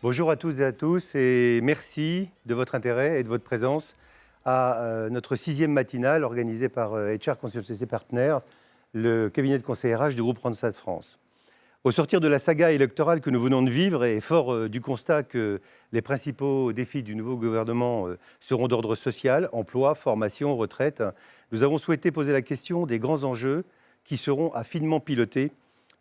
Bonjour à toutes et à tous et merci de votre intérêt et de votre présence à notre 6e matinale organisée par HR Consultancy Partners, le cabinet de conseil RH du groupe Randstad France. Au sortir de la saga électorale que nous venons de vivre et fort du constat que les principaux défis du nouveau gouvernement seront d'ordre social, emploi, formation, retraite, nous avons souhaité poser la question des grands enjeux qui seront à finement pilotés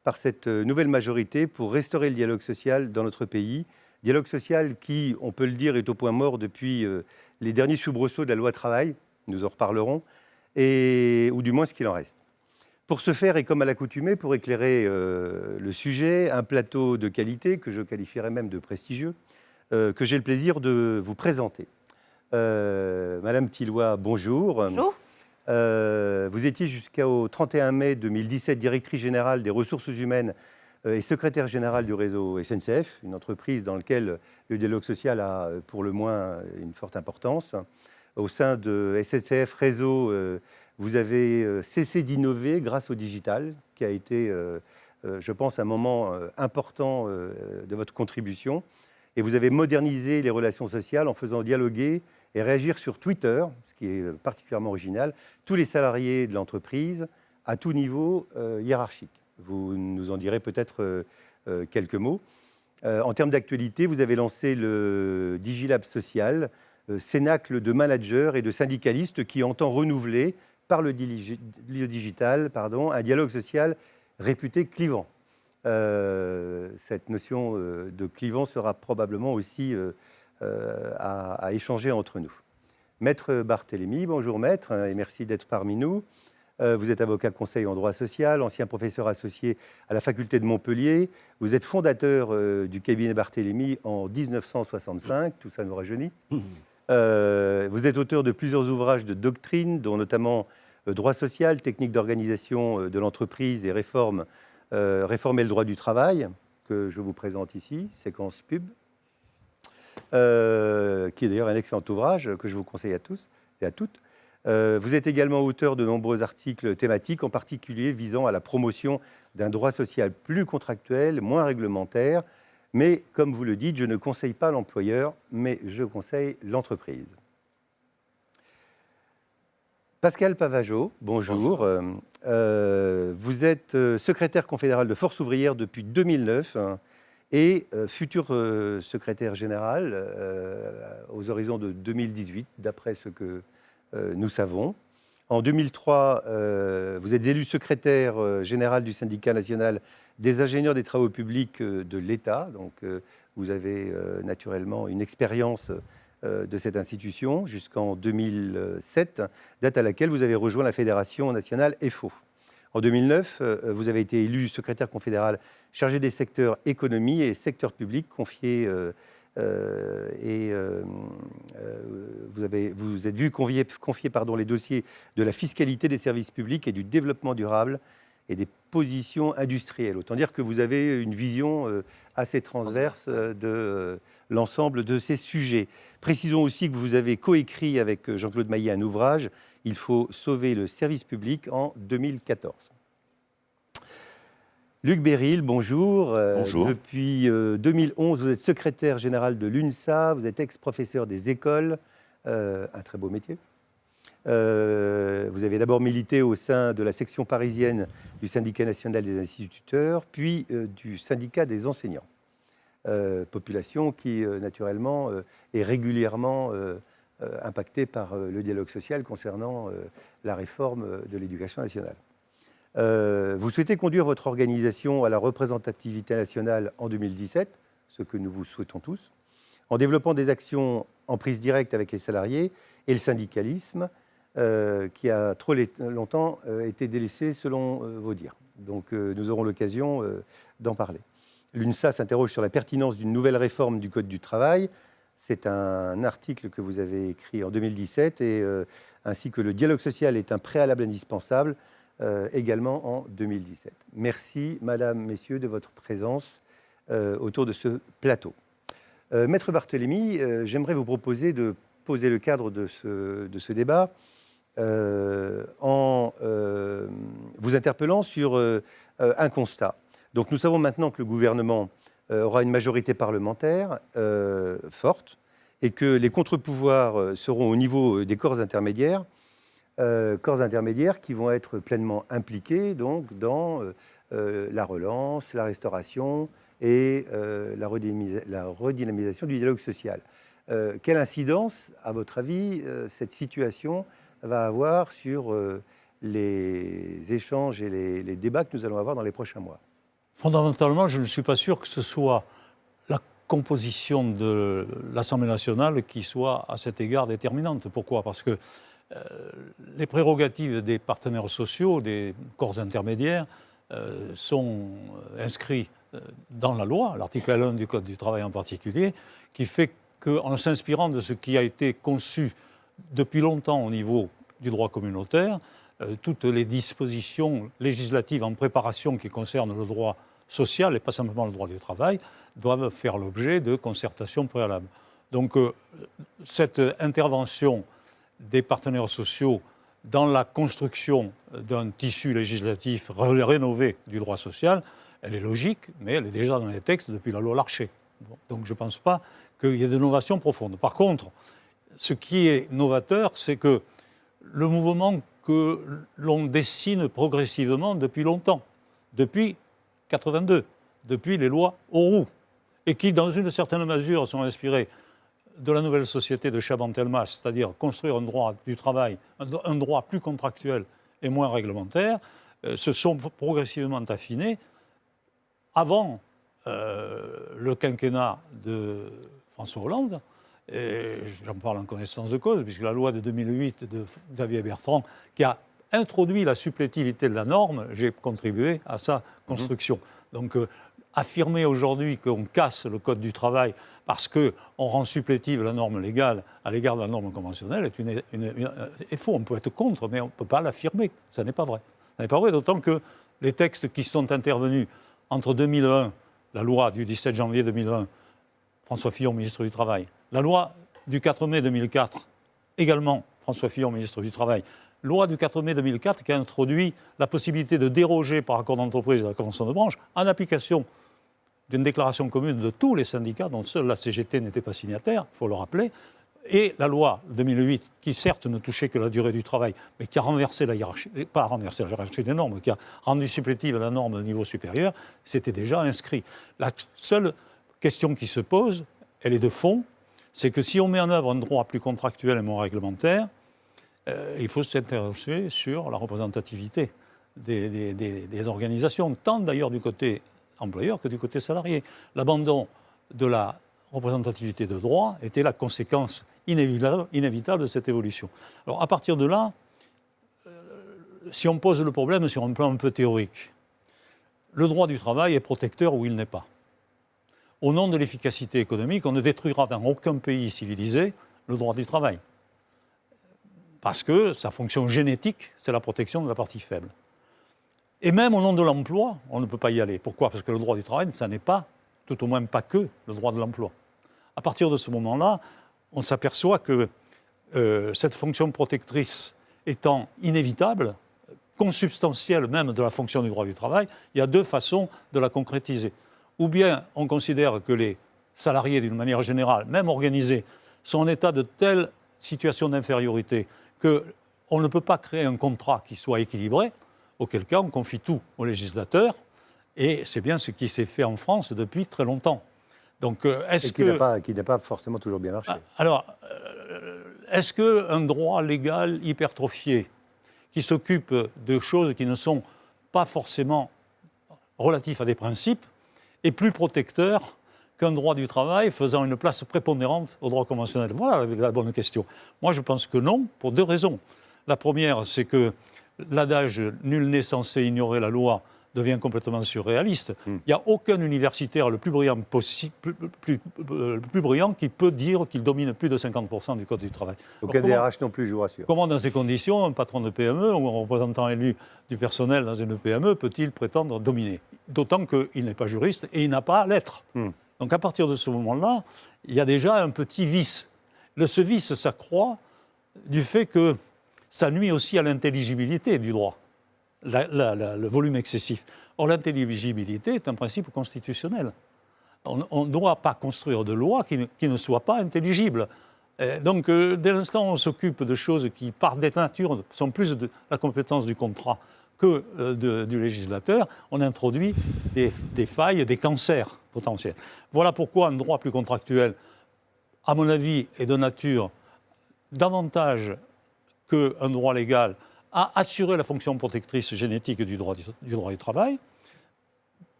par cette nouvelle majorité pour restaurer le dialogue social dans notre pays. Dialogue social qui, on peut le dire, est au point mort depuis les derniers soubresauts de la loi travail, nous en reparlerons, ou du moins ce qu'il en reste. Pour ce faire, et comme à l'accoutumée, pour éclairer le sujet, un plateau de qualité, que je qualifierais même de prestigieux, que j'ai le plaisir de vous présenter. Madame Tilloy, bonjour. Bonjour. Vous étiez jusqu'au 31 mai 2017 directrice générale des ressources humaines et secrétaire générale du réseau SNCF, une entreprise dans laquelle le dialogue social a pour le moins une forte importance. Au sein de SNCF Réseau, vous avez cessé d'innover grâce au digital, qui a été, je pense, un moment important de votre contribution. Et vous avez modernisé les relations sociales en faisant dialoguer et réagir sur Twitter, ce qui est particulièrement original, tous les salariés de l'entreprise à tout niveau hiérarchique. Vous nous en direz peut-être quelques mots. En termes d'actualité, vous avez lancé le Digilab Social, cénacle de managers et de syndicalistes qui entend renouveler par le digital un dialogue social réputé clivant. Cette notion de clivant sera probablement aussi à échanger entre nous. Maître Barthélémy, bonjour maître, et merci d'être parmi nous. Vous êtes avocat conseil en droit social, ancien professeur associé à la faculté de Montpellier. Vous êtes fondateur du cabinet Barthélémy en 1965, tout ça nous rajeunit. Vous êtes auteur de plusieurs ouvrages de doctrine, dont notamment Droit social, technique d'organisation de l'entreprise et réformer le droit du travail, que je vous présente ici, séquence pub, qui est d'ailleurs un excellent ouvrage que je vous conseille à tous et à toutes. Vous êtes également auteur de nombreux articles thématiques, en particulier visant à la promotion d'un droit social plus contractuel, moins réglementaire. Mais comme vous le dites, je ne conseille pas l'employeur, mais je conseille l'entreprise. Pascal Pavageau, bonjour. Vous êtes secrétaire confédéral de Force ouvrière depuis 2009 et futur secrétaire général aux horizons de 2018, d'après ce que nous savons. En 2003, vous êtes élu secrétaire général du syndicat national des ingénieurs des travaux publics de l'État. Donc, vous avez naturellement une expérience de cette institution jusqu'en 2007, date à laquelle vous avez rejoint la Fédération nationale EFO. En 2009, vous avez été élu secrétaire confédéral chargé des secteurs économie et secteur public, confié vous êtes vu confier les dossiers de la fiscalité des services publics et du développement durable et des positions industrielles. Autant dire que vous avez une vision assez transverse de l'ensemble de ces sujets. Précisons aussi que vous avez coécrit avec Jean-Claude Maillet un ouvrage, « Il faut sauver le service public » en 2014. Luc Béril, bonjour. Bonjour. Depuis 2011, vous êtes secrétaire général de l'UNSA, vous êtes ex-professeur des écoles, un très beau métier. Vous avez d'abord milité au sein de la section parisienne du syndicat national des instituteurs, puis du syndicat des enseignants. Population qui, naturellement, est régulièrement impactée par le dialogue social concernant la réforme de l'éducation nationale. Vous souhaitez conduire votre organisation à la représentativité nationale en 2017, ce que nous vous souhaitons tous, en développant des actions en prise directe avec les salariés et le syndicalisme, qui a trop longtemps été délaissé selon vos dires. Donc nous aurons l'occasion d'en parler. L'UNSA s'interroge sur la pertinence d'une nouvelle réforme du Code du travail. C'est un article que vous avez écrit en 2017, ainsi que le dialogue social est un préalable indispensable, également en 2017. Merci, Madame, Messieurs, de votre présence autour de ce plateau. Maître Barthélémy, j'aimerais vous proposer de poser le cadre de ce débat en vous interpellant sur un constat. Donc nous savons maintenant que le gouvernement aura une majorité parlementaire forte et que les contre-pouvoirs seront au niveau des corps intermédiaires qui vont être pleinement impliqués donc, dans la relance, la restauration et la redynamisation du dialogue social. Quelle incidence, à votre avis, cette situation va avoir sur les échanges et les débats que nous allons avoir dans les prochains mois? Fondamentalement, je ne suis pas sûr que ce soit la composition de l'Assemblée nationale qui soit à cet égard déterminante. Pourquoi ? Parce que les prérogatives des partenaires sociaux, des corps intermédiaires, sont inscrits dans la loi, l'article 1 du Code du travail en particulier, qui fait qu'en s'inspirant de ce qui a été conçu depuis longtemps au niveau du droit communautaire, toutes les dispositions législatives en préparation qui concernent le droit social et pas simplement le droit du travail doivent faire l'objet de concertations préalables. Donc cette intervention des partenaires sociaux dans la construction d'un tissu législatif rénové du droit social, elle est logique, mais elle est déjà dans les textes depuis la loi Larcher. Donc je ne pense pas qu'il y ait de novations profondes. Par contre, ce qui est novateur, c'est que le mouvement que l'on dessine progressivement depuis longtemps, depuis 82, depuis les lois Auroux, et qui, dans une certaine mesure, sont inspirées de la nouvelle société de Chaban-Delmas, c'est-à-dire construire un droit du travail, un droit plus contractuel et moins réglementaire, se sont progressivement affinés avant le quinquennat de François Hollande. Et j'en parle en connaissance de cause, puisque la loi de 2008 de Xavier Bertrand, qui a introduit la supplétivité de la norme, j'ai contribué à sa construction. Donc, affirmer aujourd'hui qu'on casse le Code du travail parce qu'on rend supplétive la norme légale à l'égard de la norme conventionnelle est faux. On peut être contre, mais on ne peut pas l'affirmer. Ça n'est pas vrai. Ça n'est pas vrai, d'autant que les textes qui sont intervenus entre 2001, la loi du 17 janvier 2001, François Fillon, ministre du Travail, la loi du 4 mai 2004, également François Fillon, ministre du Travail, loi du 4 mai 2004 qui a introduit la possibilité de déroger par accord d'entreprise à la convention de branche en application d'une déclaration commune de tous les syndicats, dont seule la CGT n'était pas signataire, il faut le rappeler, et la loi 2008 qui certes ne touchait que la durée du travail, mais qui a renversé la hiérarchie, pas renversé la hiérarchie des normes, qui a rendu supplétive la norme de niveau supérieur, c'était déjà inscrit. La seule question qui se pose, elle est de fond, c'est que si on met en œuvre un droit plus contractuel et moins réglementaire, il faut s'interroger sur la représentativité des organisations, tant d'ailleurs du côté employeur que du côté salarié. L'abandon de la représentativité de droit était la conséquence inévitable de cette évolution. Alors à partir de là, si on pose le problème sur un plan un peu théorique, le droit du travail est protecteur où il n'est pas. Au nom de l'efficacité économique, on ne détruira dans aucun pays civilisé le droit du travail. Parce que sa fonction génétique, c'est la protection de la partie faible. Et même au nom de l'emploi, on ne peut pas y aller. Pourquoi ? Parce que le droit du travail, ça n'est pas, tout au moins pas que, le droit de l'emploi. À partir de ce moment-là, on s'aperçoit que cette fonction protectrice étant inévitable, consubstantielle même de la fonction du droit du travail, il y a deux façons de la concrétiser. Ou bien on considère que les salariés, d'une manière générale, même organisés, sont en état de telle situation d'infériorité qu'on ne peut pas créer un contrat qui soit équilibré, auquel cas on confie tout au législateur, et c'est bien ce qui s'est fait en France depuis très longtemps. Donc, qui n'a pas forcément toujours bien marché. Alors, est-ce qu'un droit légal hypertrophié, qui s'occupe de choses qui ne sont pas forcément relatifs à des principes, est plus protecteur qu'un droit du travail faisant une place prépondérante au droit conventionnel? Voilà la bonne question. Moi, je pense que non, pour deux raisons. La première, c'est que l'adage « nul n'est censé ignorer la loi » devient complètement surréaliste. Il n'y a aucun universitaire le plus brillant qui peut dire qu'il domine plus de 50% du Code du travail. Aucun DRH non plus, je vous rassure. Comment, dans ces conditions, un patron de PME ou un représentant élu du personnel dans une PME peut-il prétendre dominer? D'autant qu'il n'est pas juriste et il n'a pas à l'être. Donc à partir de ce moment-là, il y a déjà un petit vice. Ce vice s'accroît du fait que ça nuit aussi à l'intelligibilité du droit. Le volume excessif. Or, l'intelligibilité est un principe constitutionnel. On ne doit pas construire de lois qui ne soient pas intelligibles. Donc, dès l'instant où on s'occupe de choses qui, par nature, sont plus de la compétence du contrat que du législateur, on introduit des failles, des cancers potentiels. Voilà pourquoi un droit plus contractuel, à mon avis, est de nature davantage qu'un droit légal à assurer la fonction protectrice génétique du droit du travail,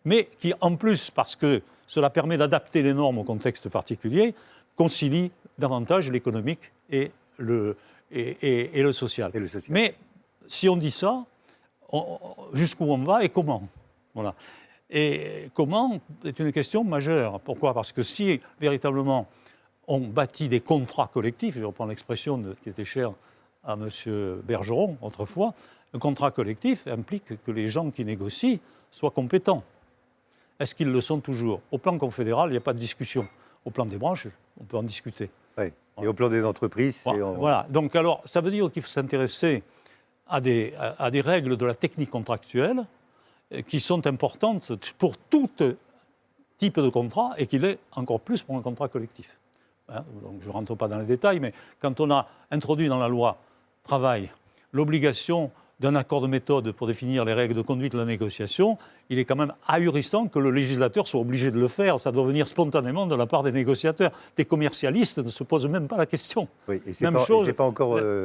mais qui, en plus, parce que cela permet d'adapter les normes au contexte particulier, concilie davantage l'économique et le social. Mais si on dit ça, jusqu'où on va et comment? Voilà. Et comment est une question majeure. Pourquoi? Parce que si véritablement on bâtit des contrats collectifs, je reprends l'expression qui était chère à M. Bergeron autrefois, un contrat collectif implique que les gens qui négocient soient compétents. Est-ce qu'ils le sont toujours? Au plan confédéral, il n'y a pas de discussion. Au plan des branches, on peut en discuter. Oui. Et au plan des entreprises, Voilà. Donc alors, ça veut dire qu'il faut s'intéresser à des règles de la technique contractuelle qui sont importantes pour tout type de contrat et qu'il est encore plus pour un contrat collectif. Donc je ne rentre pas dans les détails, mais quand on a introduit dans la loi travail l'obligation d'un accord de méthode pour définir les règles de conduite de la négociation, il est quand même ahurissant que le législateur soit obligé de le faire. Ça doit venir spontanément de la part des négociateurs. Des commercialistes ne se posent même pas la question. Oui, et même chose,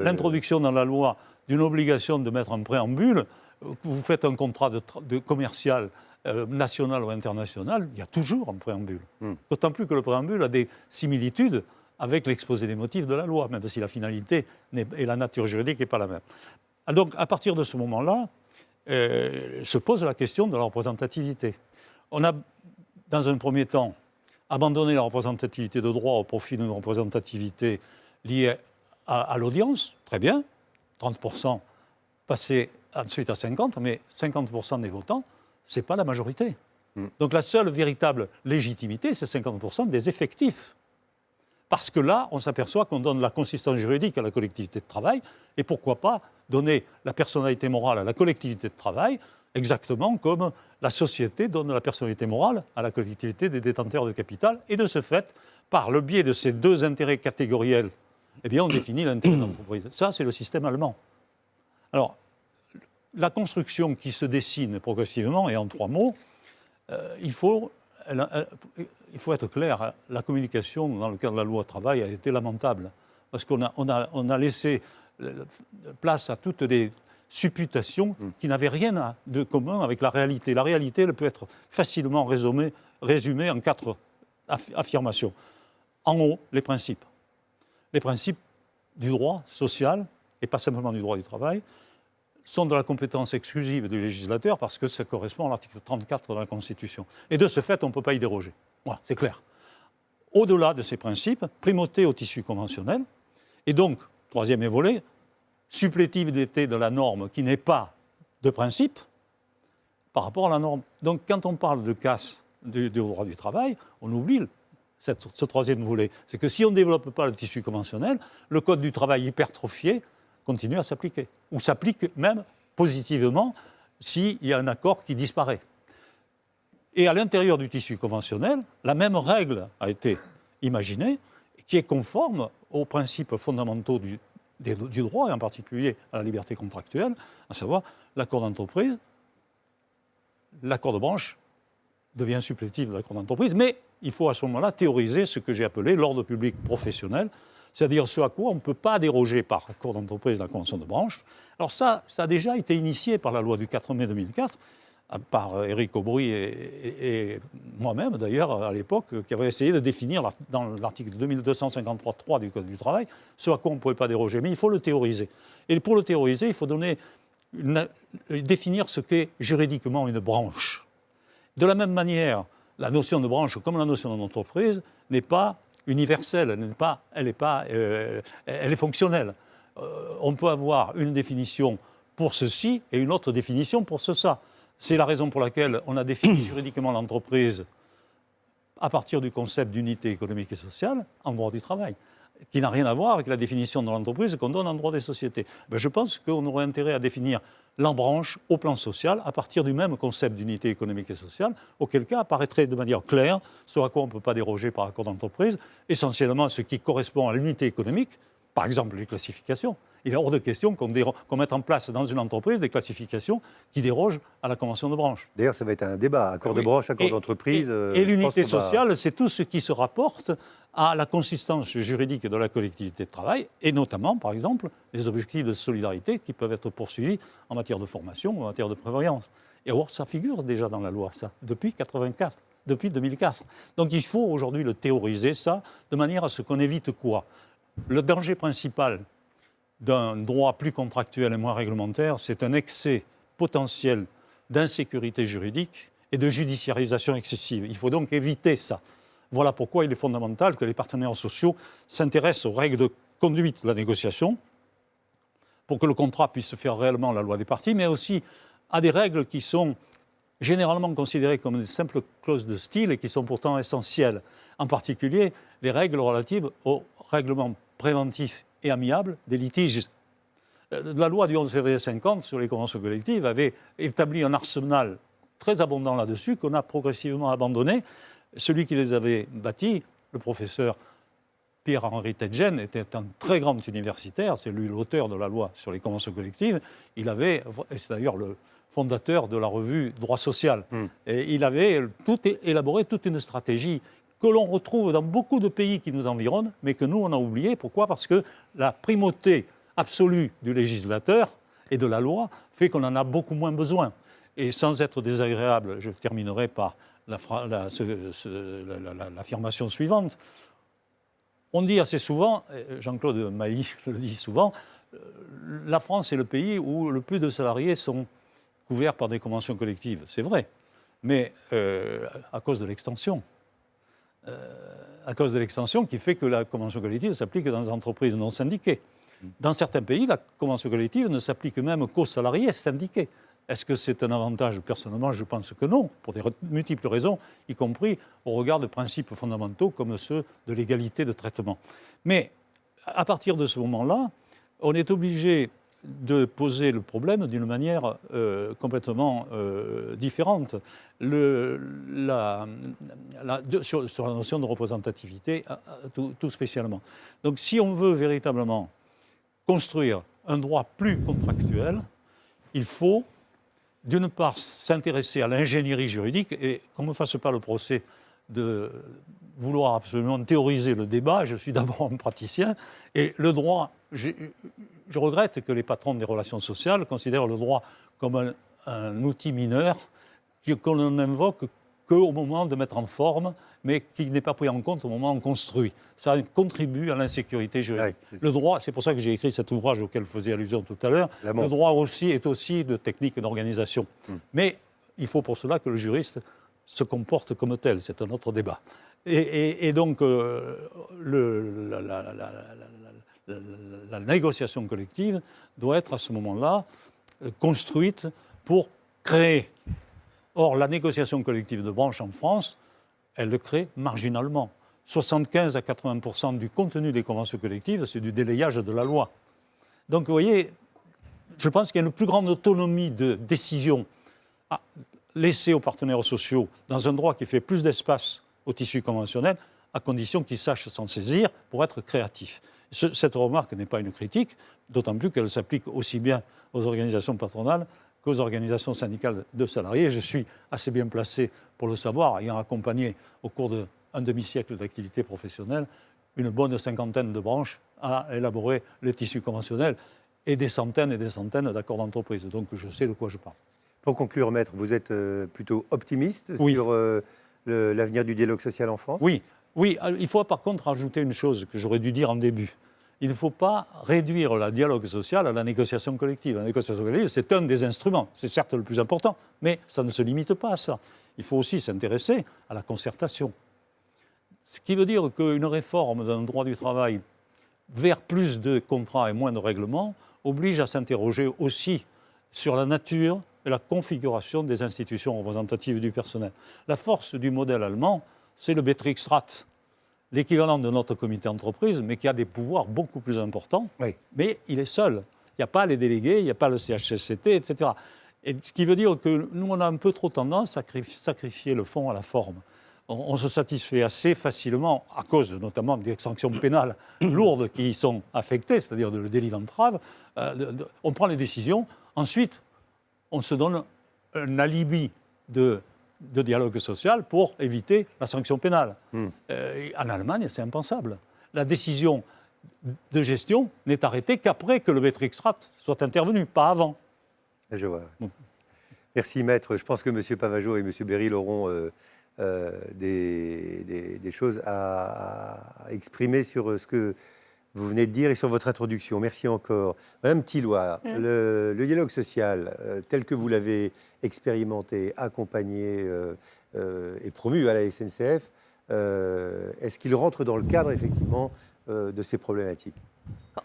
l'introduction dans la loi d'une obligation de mettre un préambule. Vous faites un contrat de commercial national ou international, il y a toujours un préambule. D'autant plus que le préambule a des similitudes avec l'exposé des motifs de la loi, même si la finalité et la nature juridique n'est pas la même. Donc, à partir de ce moment-là, se pose la question de la représentativité. On a, dans un premier temps, abandonné la représentativité de droit au profit d'une représentativité liée à l'audience. Très bien, 30% passé ensuite à 50%, mais 50% des votants, ce n'est pas la majorité. Donc la seule véritable légitimité, c'est 50% des effectifs. Parce que là, on s'aperçoit qu'on donne la consistance juridique à la collectivité de travail, et pourquoi pas donner la personnalité morale à la collectivité de travail, exactement comme la société donne la personnalité morale à la collectivité des détenteurs de capital. Et de ce fait, par le biais de ces deux intérêts catégoriels, eh bien, on définit l'intérêt d'entreprise. Ça, c'est le système allemand. Alors, la construction qui se dessine progressivement, et en 3 mots, il faut être clair, la communication dans le cadre de la loi travail a été lamentable, parce qu'on a laissé place à toutes des supputations qui n'avaient rien de commun avec la réalité. La réalité, elle peut être facilement résumée en 4 affirmations. En haut, les principes. Les principes du droit social, et pas simplement du droit du travail, sont de la compétence exclusive du législateur parce que ça correspond à l'article 34 de la Constitution. Et de ce fait, on ne peut pas y déroger. Voilà, c'est clair. Au-delà de ces principes, primauté au tissu conventionnel, et donc, troisième volet, supplétivité de la norme qui n'est pas de principe par rapport à la norme. Donc, quand on parle de casse du droit du travail, on oublie ce troisième volet. C'est que si on ne développe pas le tissu conventionnel, le code du travail hypertrophié continue à s'appliquer, ou s'applique même positivement s'il y a un accord qui disparaît. Et à l'intérieur du tissu conventionnel, la même règle a été imaginée, qui est conforme aux principes fondamentaux du droit, et en particulier à la liberté contractuelle, à savoir l'accord d'entreprise. L'accord de branche devient supplétif de l'accord d'entreprise, mais il faut à ce moment-là théoriser ce que j'ai appelé l'ordre public professionnel, c'est-à-dire ce à quoi on ne peut pas déroger par accord d'entreprise de la convention de branche. Alors ça a déjà été initié par la loi du 4 mai 2004, par Éric Aubry et moi-même d'ailleurs à l'époque, qui avait essayé de définir dans l'article 2253.3 du Code du travail ce à quoi on ne pouvait pas déroger. Mais il faut le théoriser. Et pour le théoriser, il faut définir ce qu'est juridiquement une branche. De la même manière, la notion de branche, comme la notion d'entreprise, n'est pas universelle, elle est fonctionnelle. On peut avoir une définition pour ceci et une autre définition pour ça. C'est la raison pour laquelle on a défini juridiquement l'entreprise à partir du concept d'unité économique et sociale en droit du travail. qui n'a rien à voir avec la définition de l'entreprise qu'on donne en droit des sociétés. Je pense qu'on aurait intérêt à définir l'embranche au plan social à partir du même concept d'unité économique et sociale, auquel cas apparaîtrait de manière claire ce à quoi on ne peut pas déroger par accord d'entreprise, essentiellement ce qui correspond à l'unité économique, par exemple les classifications. Il est hors de question qu'on mette en place dans une entreprise des classifications qui dérogent à la convention de branche. D'ailleurs, ça va être un débat, accord de branche, accord d'entreprise. Et l'unité sociale, c'est tout ce qui se rapporte à la consistance juridique de la collectivité de travail, et notamment, par exemple, les objectifs de solidarité qui peuvent être poursuivis en matière de formation ou en matière de prévoyance. Et or, ça figure déjà dans la loi, ça, depuis 1984, depuis 2004. Donc il faut aujourd'hui le théoriser, ça, de manière à ce qu'on évite quoi ? Le danger principal d'un droit plus contractuel et moins réglementaire, c'est un excès potentiel d'insécurité juridique et de judiciarisation excessive. Il faut donc éviter ça. Voilà pourquoi il est fondamental que les partenaires sociaux s'intéressent aux règles de conduite de la négociation pour que le contrat puisse faire réellement la loi des parties, mais aussi à des règles qui sont généralement considérées comme des simples clauses de style et qui sont pourtant essentielles. En particulier, les règles relatives au règlement préventif et amiable des litiges. La loi du 11 février 50 sur les conventions collectives avait établi un arsenal très abondant là-dessus qu'on a progressivement abandonné. Celui qui les avait bâtis, le professeur Pierre-Henri Tetgen, était un très grand universitaire, c'est lui l'auteur de la loi sur les conventions collectives. Il avait, et c'est d'ailleurs le fondateur de la revue Droit social, et il avait élaboré toute une stratégie que l'on retrouve dans beaucoup de pays qui nous environnent, mais que nous, on a oublié. Pourquoi ? Parce que la primauté absolue du législateur et de la loi fait qu'on en a beaucoup moins besoin. Et sans être désagréable, je terminerai par l'affirmation suivante. On dit assez souvent, Jean-Claude Mailly le dit souvent, la France est le pays où le plus de salariés sont couverts par des conventions collectives. C'est vrai, mais à cause de l'extension. À cause de l'extension qui fait que la convention collective s'applique dans les entreprises non syndiquées. Dans certains pays, la convention collective ne s'applique même qu'aux salariés syndiqués. Est-ce que c'est un avantage ? Personnellement, je pense que non, pour des multiples raisons, y compris au regard de principes fondamentaux comme ceux de l'égalité de traitement. Mais à partir de ce moment-là, on est obligé de poser le problème d'une manière complètement différente. Sur la notion de représentativité, tout spécialement. Donc si on veut véritablement construire un droit plus contractuel, il faut d'une part s'intéresser à l'ingénierie juridique, et qu'on ne me fasse pas le procès de vouloir absolument théoriser le débat. Je suis d'abord un praticien, et le droit, je regrette que les patrons des relations sociales considèrent le droit comme un outil mineur qu'on n'invoque qu'au moment de mettre en forme, mais qui n'est pas pris en compte au moment où on construit. Ça contribue à l'insécurité juridique. Ouais, le droit, c'est pour ça que j'ai écrit cet ouvrage auquel vous faisiez allusion tout à l'heure, le droit aussi est aussi de technique et d'organisation. Mais il faut pour cela que le juriste se comporte comme tel, c'est un autre débat. Et donc, la négociation collective doit être à ce moment-là construite pour créer. Or, la négociation collective de branche en France, elle le crée marginalement. 75 à 80% du contenu des conventions collectives, c'est du délayage de la loi. Donc, vous voyez, je pense qu'il y a une plus grande autonomie de décision laissée aux partenaires sociaux dans un droit qui fait plus d'espace au tissu conventionnel, à condition qu'ils sachent s'en saisir pour être créatifs. Cette remarque n'est pas une critique, d'autant plus qu'elle s'applique aussi bien aux organisations patronales qu'aux organisations syndicales de salariés. Je suis assez bien placé pour le savoir, ayant accompagné au cours d'un demi-siècle d'activité professionnelle une bonne cinquantaine de branches à élaborer le tissu conventionnel et des centaines d'accords d'entreprise. Donc je sais de quoi je parle. Pour conclure, Maître, vous êtes plutôt optimiste sur l'avenir du dialogue social en France ? Oui. Il faut par contre ajouter une chose que j'aurais dû dire en début. Il ne faut pas réduire le dialogue social à la négociation collective. La négociation collective, c'est un des instruments. C'est certes le plus important, mais ça ne se limite pas à ça. Il faut aussi s'intéresser à la concertation. Ce qui veut dire qu'une réforme d'un droit du travail vers plus de contrats et moins de règlements oblige à s'interroger aussi sur la nature et la configuration des institutions représentatives du personnel. La force du modèle allemand, c'est le Betriebsrat. l'équivalent de notre comité d'entreprise, mais qui a des pouvoirs beaucoup plus importants. Oui. Mais il est seul. Il n'y a pas les délégués, il n'y a pas le CHSCT, etc. Et ce qui veut dire que nous, on a un peu trop tendance à sacrifier le fond à la forme. On se satisfait assez facilement, à cause notamment des sanctions pénales lourdes qui y sont affectées, c'est-à-dire le délit d'entrave. On prend les décisions, ensuite on se donne un alibi de dialogue social pour éviter la sanction pénale. En Allemagne, c'est impensable. La décision de gestion n'est arrêtée qu'après que le Betriebsrat soit intervenu, pas avant. Je vois. Merci, maître. Je pense que M. Pavageau et M. Beryl auront des choses à exprimer sur ce que vous venez de dire et sur votre introduction. Merci encore. Madame Thilois, le dialogue social, tel que vous l'avez expérimenté, accompagné et promu à la SNCF, est-ce qu'il rentre dans le cadre, effectivement, de ces problématiques?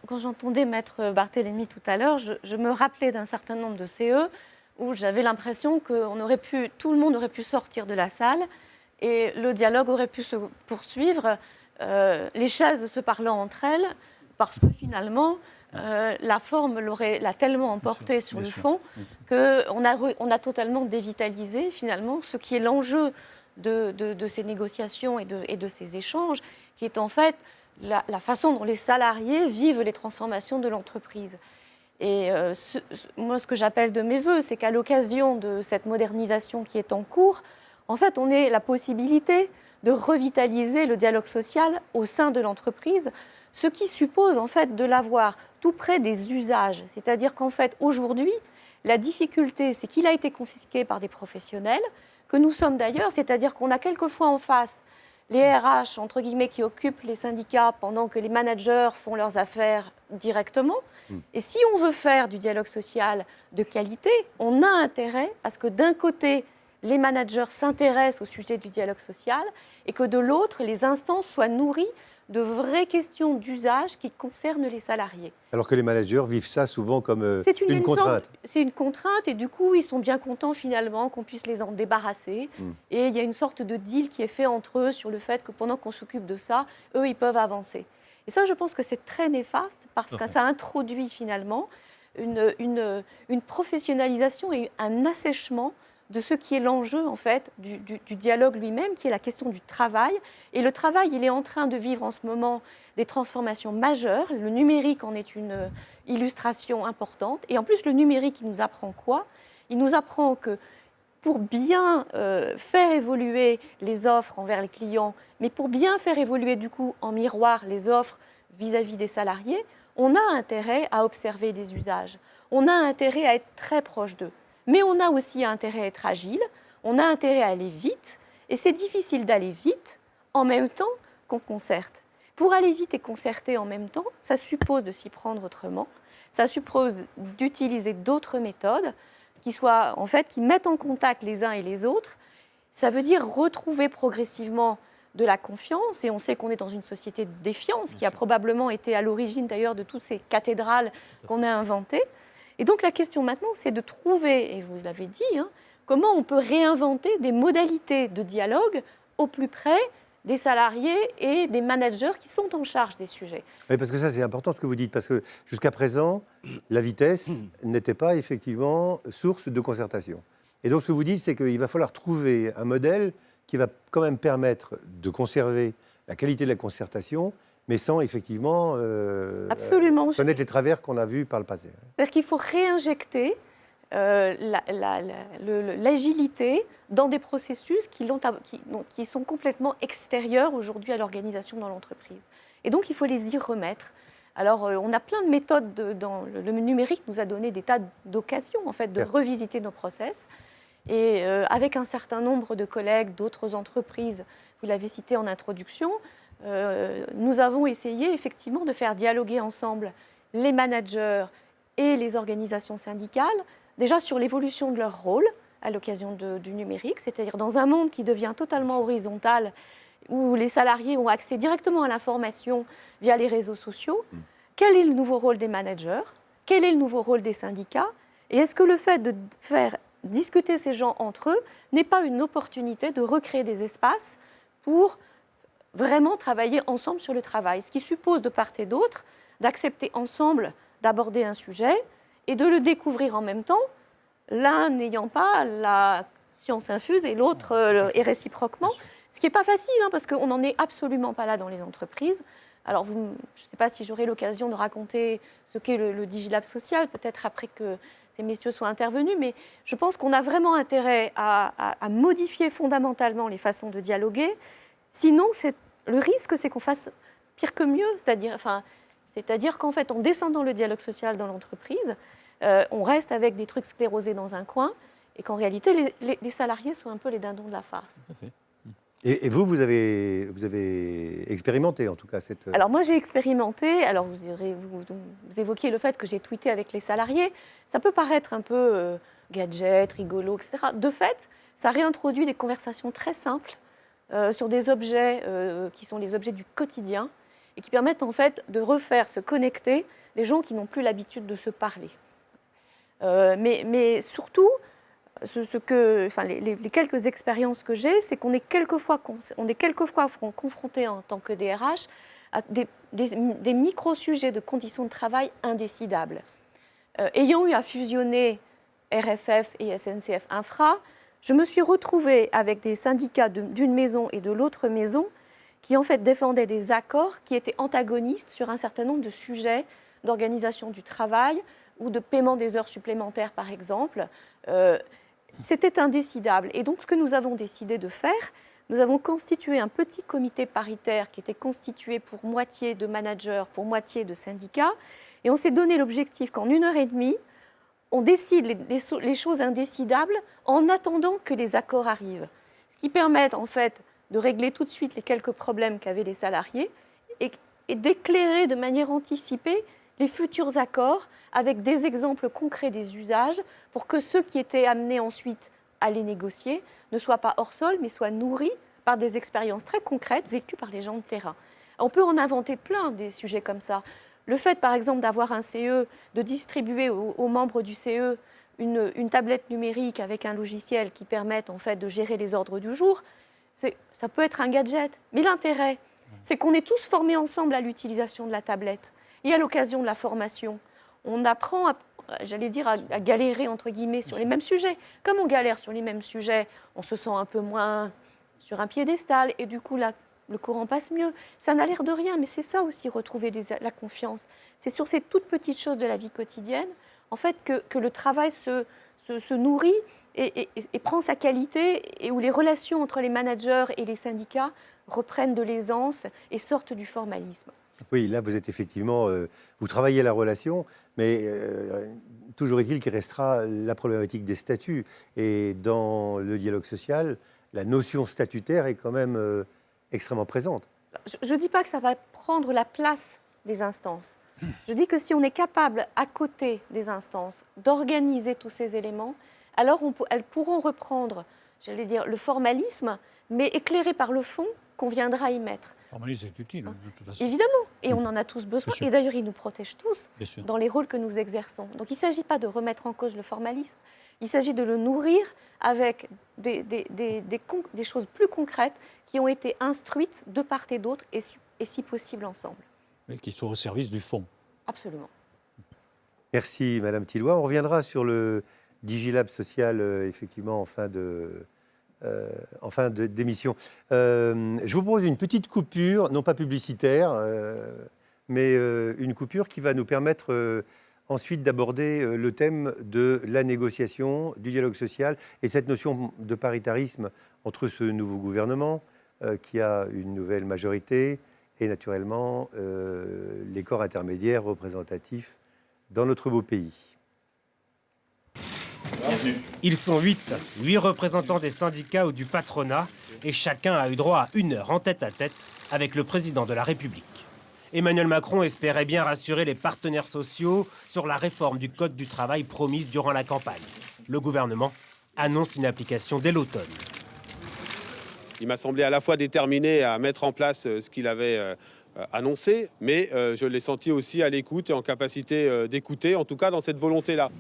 Quand j'entendais Maître Barthélémy tout à l'heure, je me rappelais d'un certain nombre de CE où j'avais l'impression que tout le monde aurait pu sortir de la salle et le dialogue aurait pu se poursuivre, les chaises se parlant entre elles, parce que finalement, la forme l'a tellement emporté sur le fond qu'on a totalement dévitalisé finalement ce qui est l'enjeu de ces négociations et de ces échanges, qui est en fait la façon dont les salariés vivent les transformations de l'entreprise. Et moi, ce que j'appelle de mes voeux, c'est qu'à l'occasion de cette modernisation qui est en cours, en fait, on ait la possibilité de revitaliser le dialogue social au sein de l'entreprise, ce qui suppose en fait de l'avoir tout près des usages. C'est-à-dire qu'en fait, aujourd'hui, la difficulté, c'est qu'il a été confisqué par des professionnels, que nous sommes d'ailleurs, c'est-à-dire qu'on a quelquefois en face les RH, entre guillemets, qui occupent les syndicats pendant que les managers font leurs affaires directement. Et si on veut faire du dialogue social de qualité, on a intérêt à ce que d'un côté, les managers s'intéressent au sujet du dialogue social et que de l'autre, les instances soient nourries de vraies questions d'usage qui concernent les salariés. Alors que les managers vivent ça souvent comme une contrainte. C'est une contrainte et du coup, ils sont bien contents finalement qu'on puisse les en débarrasser. Et il y a une sorte de deal qui est fait entre eux sur le fait que pendant qu'on s'occupe de ça, eux, ils peuvent avancer. Et ça, je pense que c'est très néfaste parce que ça introduit finalement une professionnalisation et un assèchement de ce qui est l'enjeu en fait du dialogue lui-même, qui est la question du travail. Et le travail, il est en train de vivre en ce moment des transformations majeures. Le numérique en est une illustration importante. Et en plus, le numérique, il nous apprend quoi? Il nous apprend que pour bien faire évoluer les offres envers les clients, mais pour bien faire évoluer du coup en miroir les offres vis-à-vis des salariés, on a intérêt à observer des usages. On a intérêt à être très proche d'eux. Mais on a aussi intérêt à être agile, on a intérêt à aller vite, et c'est difficile d'aller vite en même temps qu'on concerte. Pour aller vite et concerter en même temps, ça suppose de s'y prendre autrement, ça suppose d'utiliser d'autres méthodes qui mettent en contact les uns et les autres. Ça veut dire retrouver progressivement de la confiance, et on sait qu'on est dans une société de défiance qui a probablement été à l'origine d'ailleurs de toutes ces cathédrales qu'on a inventées. Et donc la question maintenant, c'est de trouver, et vous l'avez dit, comment on peut réinventer des modalités de dialogue au plus près des salariés et des managers qui sont en charge des sujets. Oui, parce que ça, c'est important ce que vous dites, parce que jusqu'à présent, la vitesse n'était pas effectivement source de concertation. Et donc ce que vous dites, c'est qu'il va falloir trouver un modèle qui va quand même permettre de conserver la qualité de la concertation, mais sans effectivement connaître les travers qu'on a vus par le passé. C'est-à-dire qu'il faut réinjecter l'agilité dans des processus qui sont complètement extérieurs aujourd'hui à l'organisation dans l'entreprise. Et donc, il faut les y remettre. Alors, on a plein de méthodes. Le numérique nous a donné des tas d'occasions, en fait, de revisiter nos process. Et avec un certain nombre de collègues d'autres entreprises, vous l'avez cité en introduction, nous avons essayé effectivement de faire dialoguer ensemble les managers et les organisations syndicales, déjà sur l'évolution de leur rôle à l'occasion du numérique, c'est-à-dire dans un monde qui devient totalement horizontal, où les salariés ont accès directement à l'information via les réseaux sociaux. Quel est le nouveau rôle des managers? Quel est le nouveau rôle des syndicats? Et est-ce que le fait de faire discuter ces gens entre eux n'est pas une opportunité de recréer des espaces pour vraiment travailler ensemble sur le travail, ce qui suppose de part et d'autre d'accepter ensemble d'aborder un sujet et de le découvrir en même temps, l'un n'ayant pas la science infuse et l'autre et réciproquement, ce qui n'est pas facile, parce qu'on n'en est absolument pas là dans les entreprises. Alors, je ne sais pas si j'aurai l'occasion de raconter ce qu'est le Digilab social, peut-être après que ces messieurs soient intervenus, mais je pense qu'on a vraiment intérêt à modifier fondamentalement les façons de dialoguer. Sinon, le risque, c'est qu'on fasse pire que mieux, c'est-à-dire qu'en fait, en descendant le dialogue social dans l'entreprise, on reste avec des trucs sclérosés dans un coin, et qu'en réalité, les salariés sont un peu les dindons de la farce. Tout à fait. Et vous avez expérimenté en tout cas cette... Alors moi j'ai expérimenté, alors vous évoquiez le fait que j'ai tweeté avec les salariés, ça peut paraître un peu gadget, rigolo, etc. De fait, ça réintroduit des conversations très simples sur des objets qui sont les objets du quotidien et qui permettent en fait de refaire se connecter des gens qui n'ont plus l'habitude de se parler. Mais surtout, les quelques expériences que j'ai, c'est qu'on est quelquefois confronté en tant que DRH à des micro-sujets de conditions de travail indécidables. Ayant eu à fusionner RFF et SNCF Infra, je me suis retrouvée avec des syndicats d'une maison et de l'autre maison qui en fait défendaient des accords qui étaient antagonistes sur un certain nombre de sujets d'organisation du travail ou de paiement des heures supplémentaires, par exemple. C'était indécidable. Et donc, ce que nous avons décidé de faire, nous avons constitué un petit comité paritaire qui était constitué pour moitié de managers, pour moitié de syndicats. Et on s'est donné l'objectif qu'en 1h30, on décide les choses indécidables en attendant que les accords arrivent. Ce qui permet, en fait, de régler tout de suite les quelques problèmes qu'avaient les salariés et d'éclairer de manière anticipée les futurs accords avec des exemples concrets des usages pour que ceux qui étaient amenés ensuite à les négocier ne soient pas hors sol, mais soient nourris par des expériences très concrètes vécues par les gens de terrain. On peut en inventer plein des sujets comme ça. Le fait, par exemple, d'avoir un CE, de distribuer aux membres du CE une tablette numérique avec un logiciel qui permette en fait de gérer les ordres du jour, ça peut être un gadget. Mais l'intérêt, c'est qu'on est tous formés ensemble à l'utilisation de la tablette. Et à l'occasion de la formation, on apprend, à galérer, entre guillemets, sur les mêmes sujets. Comme on galère sur les mêmes sujets, on se sent un peu moins sur un piédestal et du coup, le courant passe mieux. Ça n'a l'air de rien, mais c'est ça aussi, retrouver la confiance. C'est sur ces toutes petites choses de la vie quotidienne, en fait, que le travail se nourrit et prend sa qualité et où les relations entre les managers et les syndicats reprennent de l'aisance et sortent du formalisme. Oui, là, vous êtes effectivement... vous travaillez la relation, mais toujours est-il qu'il restera la problématique des statuts. Et dans le dialogue social, la notion statutaire est quand même extrêmement présente. Je ne dis pas que ça va prendre la place des instances. Je dis que si on est capable, à côté des instances, d'organiser tous ces éléments, alors elles pourront reprendre, j'allais dire, le formalisme, mais éclairé par le fond qu'on viendra y mettre. Le formalisme est utile, de toute façon. Évidemment, et on en a tous besoin. Et d'ailleurs, il nous protège tous dans les rôles que nous exerçons. Donc il ne s'agit pas de remettre en cause le formalisme, il s'agit de le nourrir avec des choses plus concrètes qui ont été instruites de part et d'autre, et si possible ensemble. Mais qui sont au service du fond. Absolument. Merci, Madame Tilloy. On reviendra sur le Digilab social, effectivement, en fin d'émission. Je vous propose une petite coupure, non pas publicitaire, mais une coupure qui va nous permettre ensuite d'aborder le thème de la négociation, du dialogue social et cette notion de paritarisme entre ce nouveau gouvernement qui a une nouvelle majorité et naturellement les corps intermédiaires représentatifs dans notre beau pays. Ils sont 8 représentants des syndicats ou du patronat, et chacun a eu droit à 1 heure en tête-à-tête avec le président de la République. Emmanuel Macron espérait bien rassurer les partenaires sociaux sur la réforme du Code du travail promise durant la campagne. Le gouvernement annonce une application dès l'automne. Il m'a semblé à la fois déterminé à mettre en place ce qu'il avait annoncé, mais je l'ai senti aussi à l'écoute et en capacité d'écouter, en tout cas dans cette volonté-là.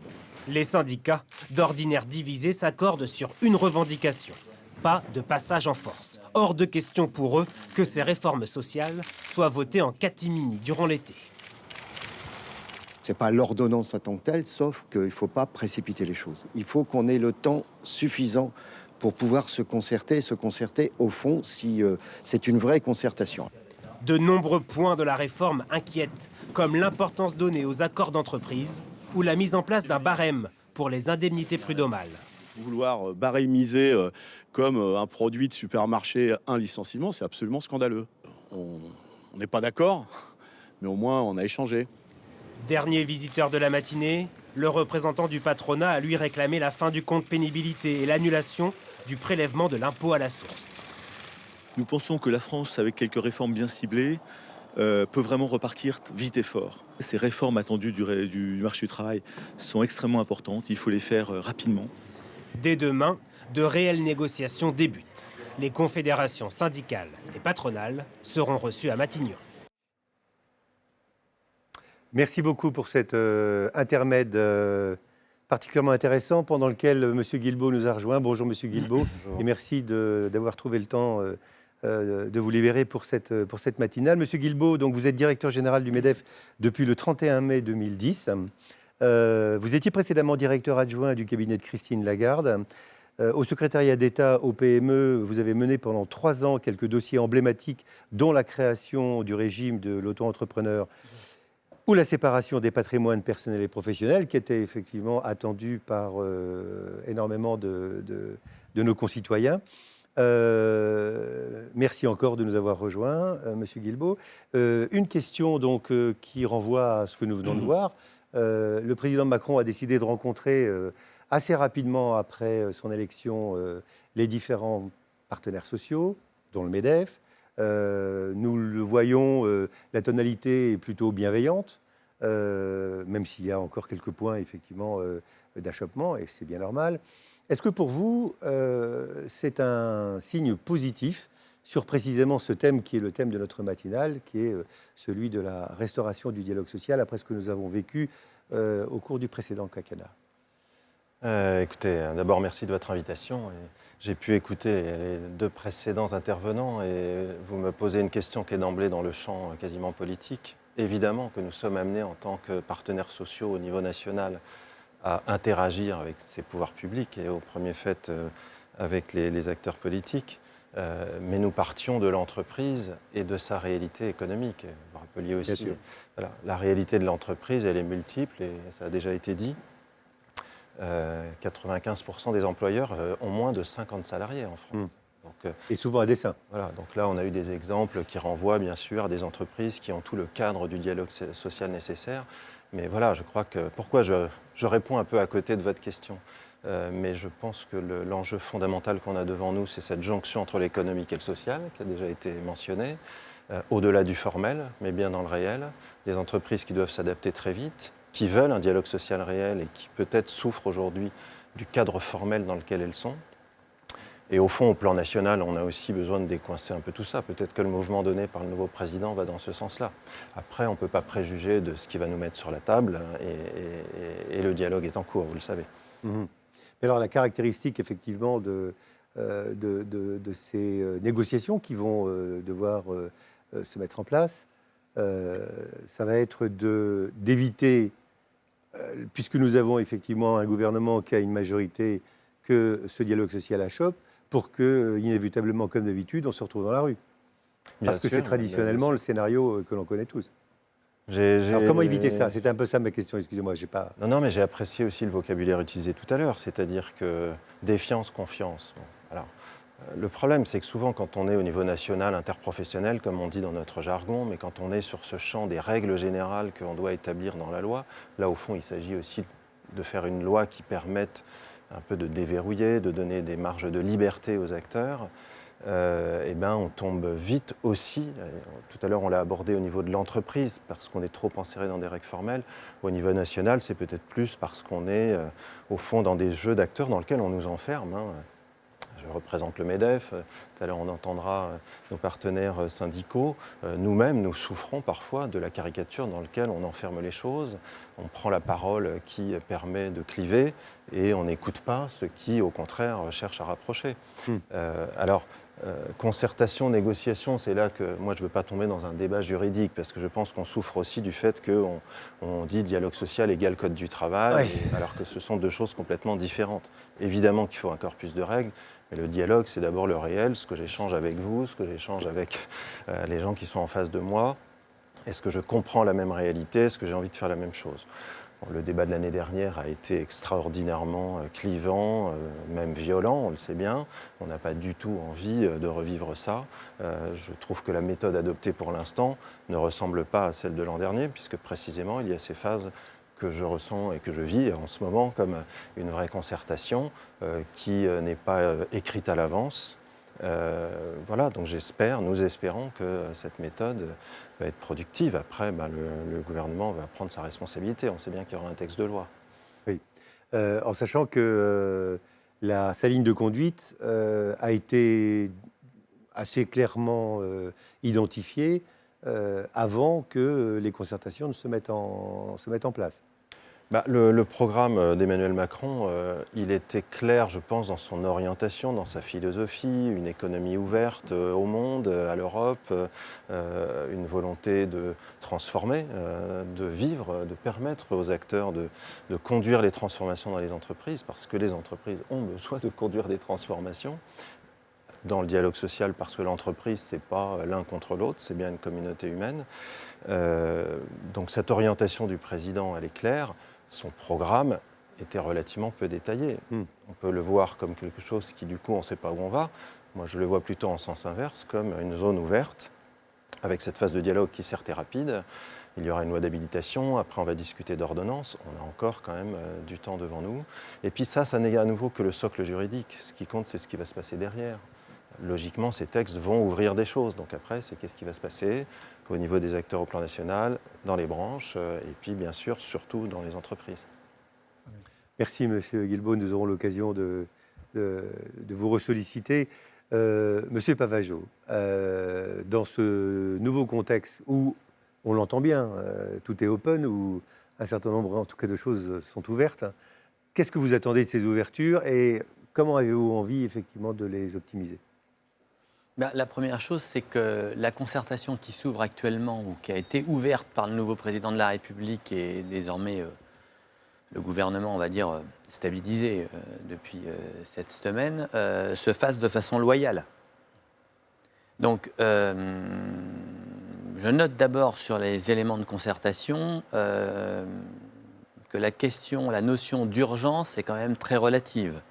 Les syndicats, d'ordinaire divisés, s'accordent sur une revendication. Pas de passage en force. Hors de question pour eux que ces réformes sociales soient votées en catimini durant l'été. Ce n'est pas l'ordonnance en tant que telle, sauf qu'il ne faut pas précipiter les choses. Il faut qu'on ait le temps suffisant pour pouvoir se concerter au fond si c'est une vraie concertation. De nombreux points de la réforme inquiètent, comme l'importance donnée aux accords d'entreprise ou la mise en place d'un barème pour les indemnités prud'homales. Vouloir barémiser comme un produit de supermarché un licenciement, c'est absolument scandaleux. On n'est pas d'accord, mais au moins on a échangé. Dernier visiteur de la matinée, le représentant du patronat a lui réclamé la fin du compte pénibilité et l'annulation du prélèvement de l'impôt à la source. Nous pensons que la France, avec quelques réformes bien ciblées, peut vraiment repartir vite et fort. Ces réformes attendues du marché du travail sont extrêmement importantes. Il faut les faire rapidement. Dès demain, de réelles négociations débutent. Les confédérations syndicales et patronales seront reçues à Matignon. Merci beaucoup pour cet intermède particulièrement intéressant pendant lequel M. Guilbault nous a rejoints. Bonjour M. Guilbault et merci d'avoir trouvé le temps de vous libérer pour cette matinale. M. Guilbault, donc vous êtes directeur général du MEDEF depuis le 31 mai 2010. Vous étiez précédemment directeur adjoint du cabinet de Christine Lagarde. Au secrétariat d'État au PME, vous avez mené pendant 3 ans quelques dossiers emblématiques, dont la création du régime de l'auto-entrepreneur ou la séparation des patrimoines personnels et professionnels, qui était effectivement attendue par énormément de nos concitoyens. Merci encore de nous avoir rejoints, Monsieur Guilbault. Une question donc qui renvoie à ce que nous venons de voir. Le président Macron a décidé de rencontrer assez rapidement après son élection les différents partenaires sociaux, dont le MEDEF. Nous le voyons, la tonalité est plutôt bienveillante, même s'il y a encore quelques points effectivement d'achoppement, et c'est bien normal. Est-ce que pour vous, c'est un signe positif sur précisément ce thème qui est le thème de notre matinale, qui est celui de la restauration du dialogue social après ce que nous avons vécu au cours du précédent quinquennat? Écoutez, d'abord merci de votre invitation. J'ai pu écouter les 2 précédents intervenants et vous me posez une question qui est d'emblée dans le champ quasiment politique. Évidemment que nous sommes amenés en tant que partenaires sociaux au niveau national à interagir avec ces pouvoirs publics et au premier fait avec les acteurs politiques. Mais nous partions de l'entreprise et de sa réalité économique. Vous rappeliez aussi, voilà, la réalité de l'entreprise, elle est multiple et ça a déjà été dit. 95% des employeurs ont moins de 50 salariés en France. Donc, et souvent à dessein. Voilà, donc là, on a eu des exemples qui renvoient bien sûr à des entreprises qui ont tout le cadre du dialogue social nécessaire. Mais voilà, je crois que... Pourquoi je réponds un peu à côté de votre question, mais je pense que l'enjeu fondamental qu'on a devant nous, c'est cette jonction entre l'économique et le social, qui a déjà été mentionnée, au-delà du formel, mais bien dans le réel, des entreprises qui doivent s'adapter très vite, qui veulent un dialogue social réel et qui peut-être souffrent aujourd'hui du cadre formel dans lequel elles sont. Et au fond, au plan national, on a aussi besoin de décoincer un peu tout ça. Peut-être que le mouvement donné par le nouveau président va dans ce sens-là. Après, on ne peut pas préjuger de ce qu'il va nous mettre sur la table et le dialogue est en cours, vous le savez. Mais alors, la caractéristique, effectivement, de ces négociations qui vont devoir se mettre en place, ça va être d'éviter, puisque nous avons effectivement un gouvernement qui a une majorité, que ce dialogue social achoppe, pour que, inévitablement, comme d'habitude, on se retrouve dans la rue. Parce que c'est traditionnellement le scénario que l'on connaît tous. Alors comment éviter ça? C'était un peu ça ma question, excusez-moi, j'ai pas... Non, mais j'ai apprécié aussi le vocabulaire utilisé tout à l'heure, c'est-à-dire que défiance, confiance. Bon, alors, le problème, c'est que souvent, quand on est au niveau national, interprofessionnel, comme on dit dans notre jargon, mais quand on est sur ce champ des règles générales qu'on doit établir dans la loi, là, au fond, il s'agit aussi de faire une loi qui permette un peu de déverrouiller, de donner des marges de liberté aux acteurs. Eh ben, on tombe vite aussi, tout à l'heure on l'a abordé au niveau de l'entreprise, parce qu'on est trop enserré dans des règles formelles. Au niveau national, c'est peut-être plus parce qu'on est au fond dans des jeux d'acteurs dans lesquels on nous enferme. Je représente le MEDEF. Tout à l'heure, on entendra nos partenaires syndicaux. Nous-mêmes, nous souffrons parfois de la caricature dans laquelle on enferme les choses. On prend la parole qui permet de cliver et on n'écoute pas ceux qui, au contraire, cherchent à rapprocher. Concertation, négociation, c'est là que moi je ne veux pas tomber dans un débat juridique parce que je pense qu'on souffre aussi du fait qu'on dit dialogue social égale code du travail, alors que ce sont deux choses complètement différentes. Évidemment qu'il faut un corpus de règles, mais le dialogue c'est d'abord le réel, ce que j'échange avec vous, ce que j'échange avec les gens qui sont en face de moi. Est-ce que je comprends la même réalité? Est-ce que j'ai envie de faire la même chose? Le débat de l'année dernière a été extraordinairement clivant, même violent, on le sait bien. On n'a pas du tout envie de revivre ça. Je trouve que la méthode adoptée pour l'instant ne ressemble pas à celle de l'an dernier, puisque précisément il y a ces phases que je ressens et que je vis en ce moment comme une vraie concertation qui n'est pas écrite à l'avance. Voilà, donc nous espérons que cette méthode va être productive. Après, le gouvernement va prendre sa responsabilité. On sait bien qu'il y aura un texte de loi. Oui, en sachant que sa ligne de conduite a été assez clairement identifiée avant que les concertations ne se mettent en place. Le programme d'Emmanuel Macron, il était clair, je pense, dans son orientation, dans sa philosophie, une économie ouverte au monde, à l'Europe, une volonté de transformer, de vivre, de permettre aux acteurs de conduire les transformations dans les entreprises, parce que les entreprises ont besoin de conduire des transformations. Dans le dialogue social, parce que l'entreprise, ce n'est pas l'un contre l'autre, c'est bien une communauté humaine. Donc cette orientation du président, elle est claire. Son programme était relativement peu détaillé. On peut le voir comme quelque chose qui, du coup, on ne sait pas où on va. Moi, je le vois plutôt en sens inverse, comme une zone ouverte, avec cette phase de dialogue qui, certes, est rapide. Il y aura une loi d'habilitation, après on va discuter d'ordonnances. On a encore quand même du temps devant nous. Et puis ça n'est à nouveau que le socle juridique. Ce qui compte, c'est ce qui va se passer derrière. Logiquement, ces textes vont ouvrir des choses. Donc après, c'est qu'est-ce qui va se passer au niveau des acteurs au plan national, dans les branches, et puis bien sûr, surtout dans les entreprises. Merci, Monsieur Guilbaud. Nous aurons l'occasion de vous ressolliciter. Monsieur Pavageau, dans ce nouveau contexte où, on l'entend bien, tout est open, où un certain nombre, en tout cas, de choses sont ouvertes, qu'est-ce que vous attendez de ces ouvertures et comment avez-vous envie, effectivement, de les optimiser ? La première chose, c'est que la concertation qui s'ouvre actuellement ou qui a été ouverte par le nouveau président de la République et désormais le gouvernement, on va dire, stabilisé depuis cette semaine, se fasse de façon loyale. Donc, je note d'abord sur les éléments de concertation que la notion d'urgence est quand même très relative.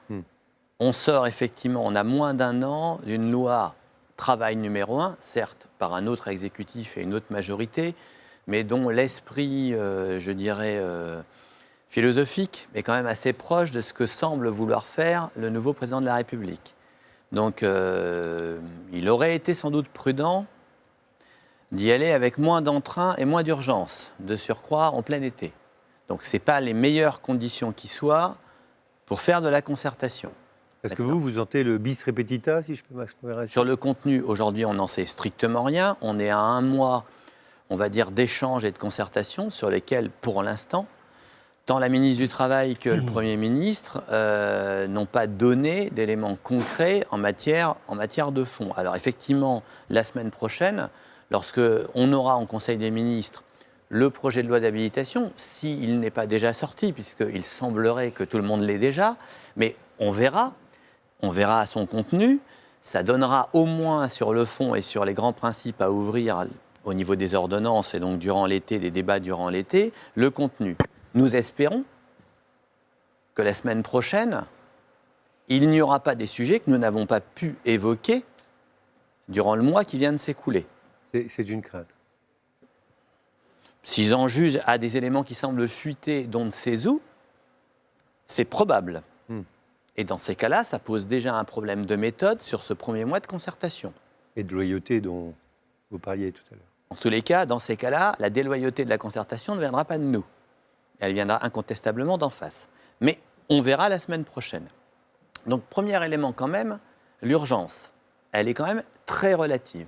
On sort effectivement, on a moins d'un an d'une loi travail numéro 1, certes par un autre exécutif et une autre majorité, mais dont l'esprit, je dirais, philosophique est quand même assez proche de ce que semble vouloir faire le nouveau président de la République. Donc il aurait été sans doute prudent d'y aller avec moins d'entrain et moins d'urgence, de surcroît en plein été. Donc ce n'est pas les meilleures conditions qui soient pour faire de la concertation. Est-ce que vous sentez le bis repetita, si je peux m'exprimer ainsi ? Sur le contenu, aujourd'hui, on n'en sait strictement rien. On est à un mois, on va dire, d'échanges et de concertations sur lesquels, pour l'instant, tant la ministre du Travail que le Premier ministre n'ont pas donné d'éléments concrets en matière de fond. Alors effectivement, la semaine prochaine, lorsque on aura en Conseil des ministres le projet de loi d'habilitation, s'il n'est pas déjà sorti, puisqu'il semblerait que tout le monde l'ait déjà, mais on verra à son contenu, ça donnera au moins sur le fond et sur les grands principes à ouvrir au niveau des ordonnances et donc durant l'été, des débats durant l'été, le contenu. Nous espérons que la semaine prochaine, il n'y aura pas des sujets que nous n'avons pas pu évoquer durant le mois qui vient de s'écouler. C'est une crainte. Si j'en juge à des éléments qui semblent fuiter d'on ne sait où, c'est probable. Et dans ces cas-là, ça pose déjà un problème de méthode sur ce premier mois de concertation. Et de loyauté dont vous parliez tout à l'heure. En tous les cas, dans ces cas-là, la déloyauté de la concertation ne viendra pas de nous. Elle viendra incontestablement d'en face. Mais on verra la semaine prochaine. Donc, premier élément quand même, l'urgence, elle est quand même très relative.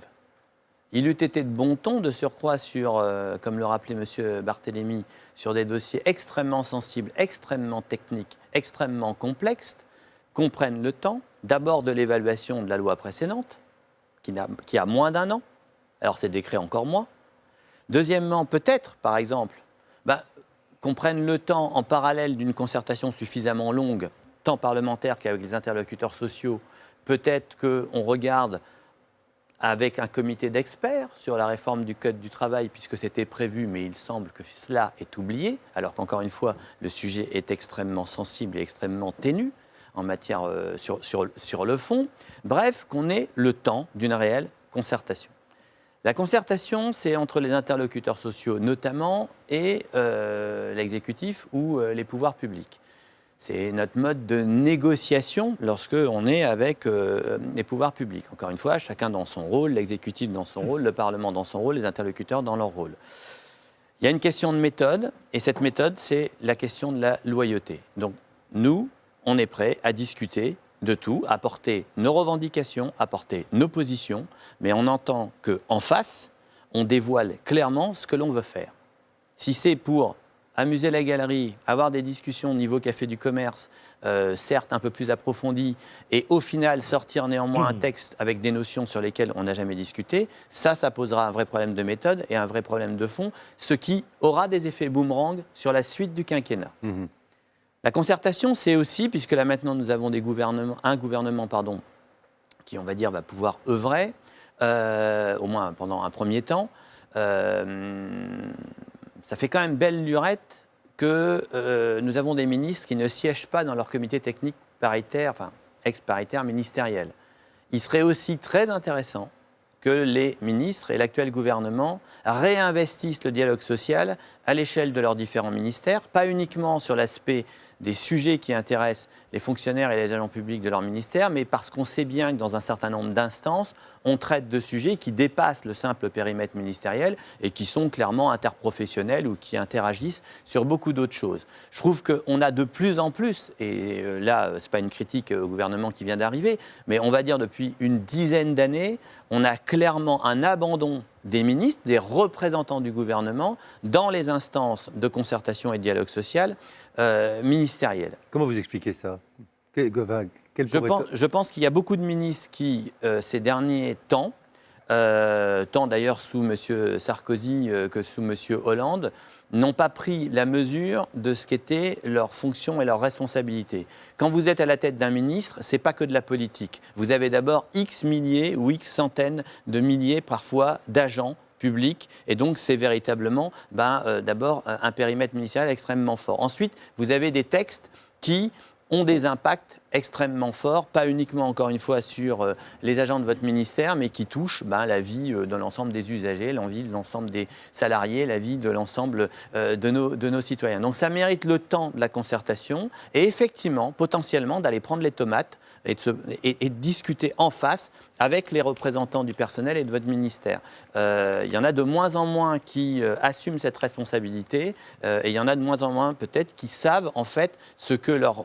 Il eût été de bon ton de surcroît sur, comme le rappelait M. Barthélémy, sur des dossiers extrêmement sensibles, extrêmement techniques, extrêmement complexes, qu'on prenne le temps, d'abord de l'évaluation de la loi précédente, qui a moins d'1 an, alors c'est décret encore moins. Deuxièmement, peut-être, par exemple, qu'on prenne le temps en parallèle d'une concertation suffisamment longue, tant parlementaire qu'avec les interlocuteurs sociaux, peut-être qu'on regarde avec un comité d'experts sur la réforme du Code du travail, puisque c'était prévu, mais il semble que cela est oublié, alors qu'encore une fois, le sujet est extrêmement sensible et extrêmement ténu en matière sur le fond. Bref, qu'on ait le temps d'une réelle concertation. La concertation, c'est entre les interlocuteurs sociaux notamment et l'exécutif ou les pouvoirs publics. C'est notre mode de négociation lorsqu'on est avec les pouvoirs publics. Encore une fois, chacun dans son rôle, l'exécutif dans son rôle, le Parlement dans son rôle, les interlocuteurs dans leur rôle. Il y a une question de méthode, et cette méthode, c'est la question de la loyauté. Donc, nous, on est prêts à discuter de tout, à porter nos revendications, à porter nos positions, mais on entend qu'en face, on dévoile clairement ce que l'on veut faire. Si c'est pour amuser la galerie, avoir des discussions au niveau café du commerce, certes un peu plus approfondies, et au final sortir néanmoins un texte avec des notions sur lesquelles on n'a jamais discuté, ça posera un vrai problème de méthode et un vrai problème de fond, ce qui aura des effets boomerang sur la suite du quinquennat. La concertation, c'est aussi, puisque là maintenant nous avons un gouvernement qui, on va dire, va pouvoir œuvrer, au moins pendant un premier temps, ça fait quand même belle lurette que nous avons des ministres qui ne siègent pas dans leur comité technique paritaire, enfin ex-paritaire ministériel. Il serait aussi très intéressant que les ministres et l'actuel gouvernement réinvestissent le dialogue social à l'échelle de leurs différents ministères, pas uniquement sur l'aspect des sujets qui intéressent les fonctionnaires et les agents publics de leur ministère, mais parce qu'on sait bien que dans un certain nombre d'instances, on traite de sujets qui dépassent le simple périmètre ministériel et qui sont clairement interprofessionnels ou qui interagissent sur beaucoup d'autres choses. Je trouve qu'on a de plus en plus, et là, ce n'est pas une critique au gouvernement qui vient d'arriver, mais on va dire depuis une dizaine d'années, on a clairement un abandon des ministres, des représentants du gouvernement dans les instances de concertation et de dialogue social ministérielles. Comment vous expliquez ça? Je pense qu'il y a beaucoup de ministres qui, ces derniers temps, tant d'ailleurs sous M. Sarkozy que sous M. Hollande, n'ont pas pris la mesure de ce qu'étaient leurs fonctions et leurs responsabilités. Quand vous êtes à la tête d'un ministre, ce n'est pas que de la politique. Vous avez d'abord X milliers ou X centaines de milliers parfois d'agents publics, et donc c'est véritablement d'abord un périmètre ministériel extrêmement fort. Ensuite, vous avez des textes qui ont des impacts extrêmement forts, pas uniquement, encore une fois, sur les agents de votre ministère, mais qui touchent la vie de l'ensemble des usagers, la vie de l'ensemble des salariés, la vie de l'ensemble de nos citoyens. Donc ça mérite le temps de la concertation et effectivement, potentiellement, d'aller prendre les tomates et de discuter en face avec les représentants du personnel et de votre ministère. Il y en a de moins en moins qui assument cette responsabilité et il y en a de moins en moins peut-être qui savent en fait ce que leur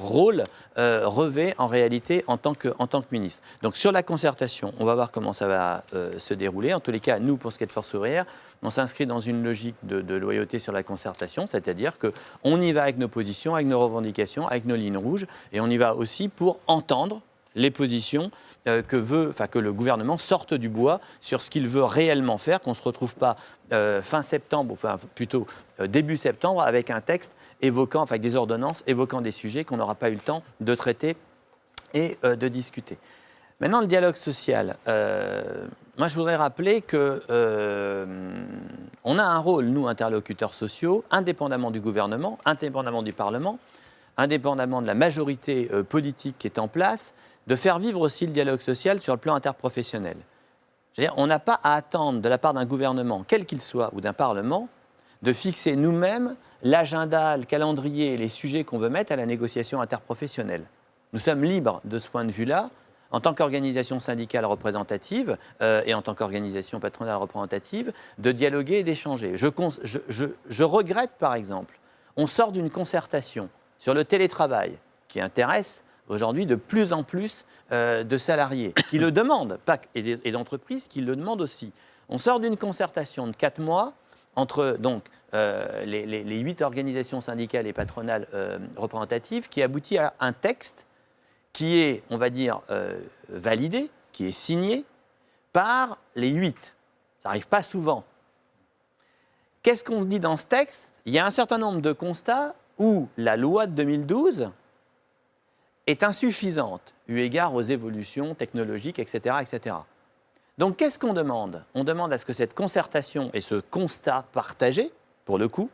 rôle revêt en réalité en tant que ministre. Donc sur la concertation, on va voir comment ça va se dérouler. En tous les cas, nous, pour ce qui est de Force ouvrière, on s'inscrit dans une logique de loyauté sur la concertation, c'est-à-dire qu'on y va avec nos positions, avec nos revendications, avec nos lignes rouges, et on y va aussi pour entendre les positions que le gouvernement sorte du bois sur ce qu'il veut réellement faire, qu'on ne se retrouve pas fin septembre, enfin plutôt début septembre, avec un texte évoquant, avec des ordonnances évoquant des sujets qu'on n'aura pas eu le temps de traiter et de discuter. Maintenant, le dialogue social. Moi, je voudrais rappeler qu'on a un rôle, nous, interlocuteurs sociaux, indépendamment du gouvernement, indépendamment du Parlement, indépendamment de la majorité politique qui est en place, de faire vivre aussi le dialogue social sur le plan interprofessionnel. Je veux dire, on n'a pas à attendre de la part d'un gouvernement, quel qu'il soit, ou d'un Parlement, de fixer nous-mêmes l'agenda, le calendrier et les sujets qu'on veut mettre à la négociation interprofessionnelle. Nous sommes libres de ce point de vue-là, en tant qu'organisation syndicale représentative et en tant qu'organisation patronale représentative, de dialoguer et d'échanger. Je regrette, par exemple, on sort d'une concertation sur le télétravail qui intéresse aujourd'hui de plus en plus de salariés qui le demandent, et d'entreprises qui le demandent aussi. On sort d'une concertation de 4 mois entre les 8 organisations syndicales et patronales représentatives qui aboutit à un texte qui est, on va dire, validé, qui est signé par les 8. Ça n'arrive pas souvent. Qu'est-ce qu'on dit dans ce texte? Il y a un certain nombre de constats où la loi de 2012 est insuffisante, eu égard aux évolutions technologiques, etc. etc. Donc, qu'est-ce qu'on demande? On demande à ce que cette concertation et ce constat partagé, pour le coup,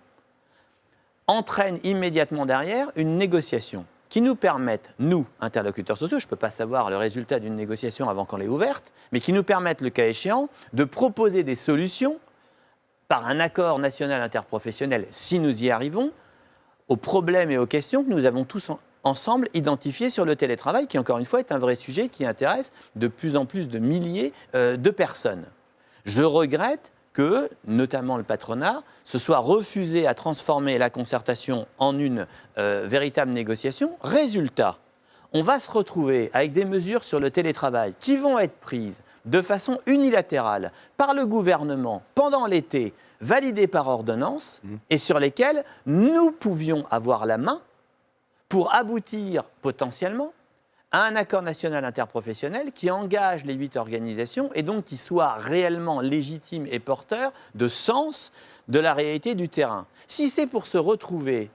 entraîne immédiatement derrière une négociation qui nous permette, nous, interlocuteurs sociaux, je ne peux pas savoir le résultat d'une négociation avant qu'on l'ait ouverte, mais qui nous permette, le cas échéant, de proposer des solutions par un accord national interprofessionnel, si nous y arrivons, aux problèmes et aux questions que nous avons tous ensemble identifiés sur le télétravail, qui, encore une fois, est un vrai sujet qui intéresse de plus en plus de milliers de personnes. Je regrette que, notamment le patronat, se soit refusé à transformer la concertation en une véritable négociation. Résultat, on va se retrouver avec des mesures sur le télétravail qui vont être prises de façon unilatérale par le gouvernement pendant l'été, validées par ordonnance, et sur lesquelles nous pouvions avoir la main pour aboutir potentiellement à un accord national interprofessionnel qui engage les 8 organisations et donc qui soit réellement légitime et porteur de sens de la réalité du terrain. Si c'est pour se retrouver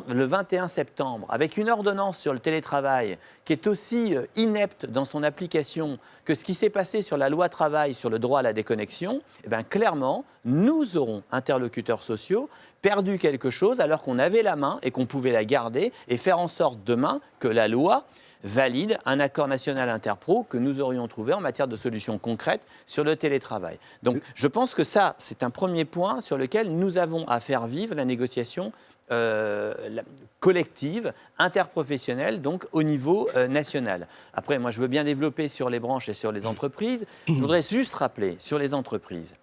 le 21 septembre avec une ordonnance sur le télétravail qui est aussi inepte dans son application que ce qui s'est passé sur la loi travail sur le droit à la déconnexion, eh bien, clairement, nous aurons, interlocuteurs sociaux, perdu quelque chose alors qu'on avait la main et qu'on pouvait la garder et faire en sorte demain que la loi valide un accord national interpro que nous aurions trouvé en matière de solutions concrètes sur le télétravail. Donc je pense que ça, c'est un premier point sur lequel nous avons à faire vivre la négociation collective, interprofessionnelle, donc au niveau national. Après, moi, je veux bien développer sur les branches et sur les entreprises. Je voudrais juste rappeler sur les entreprises,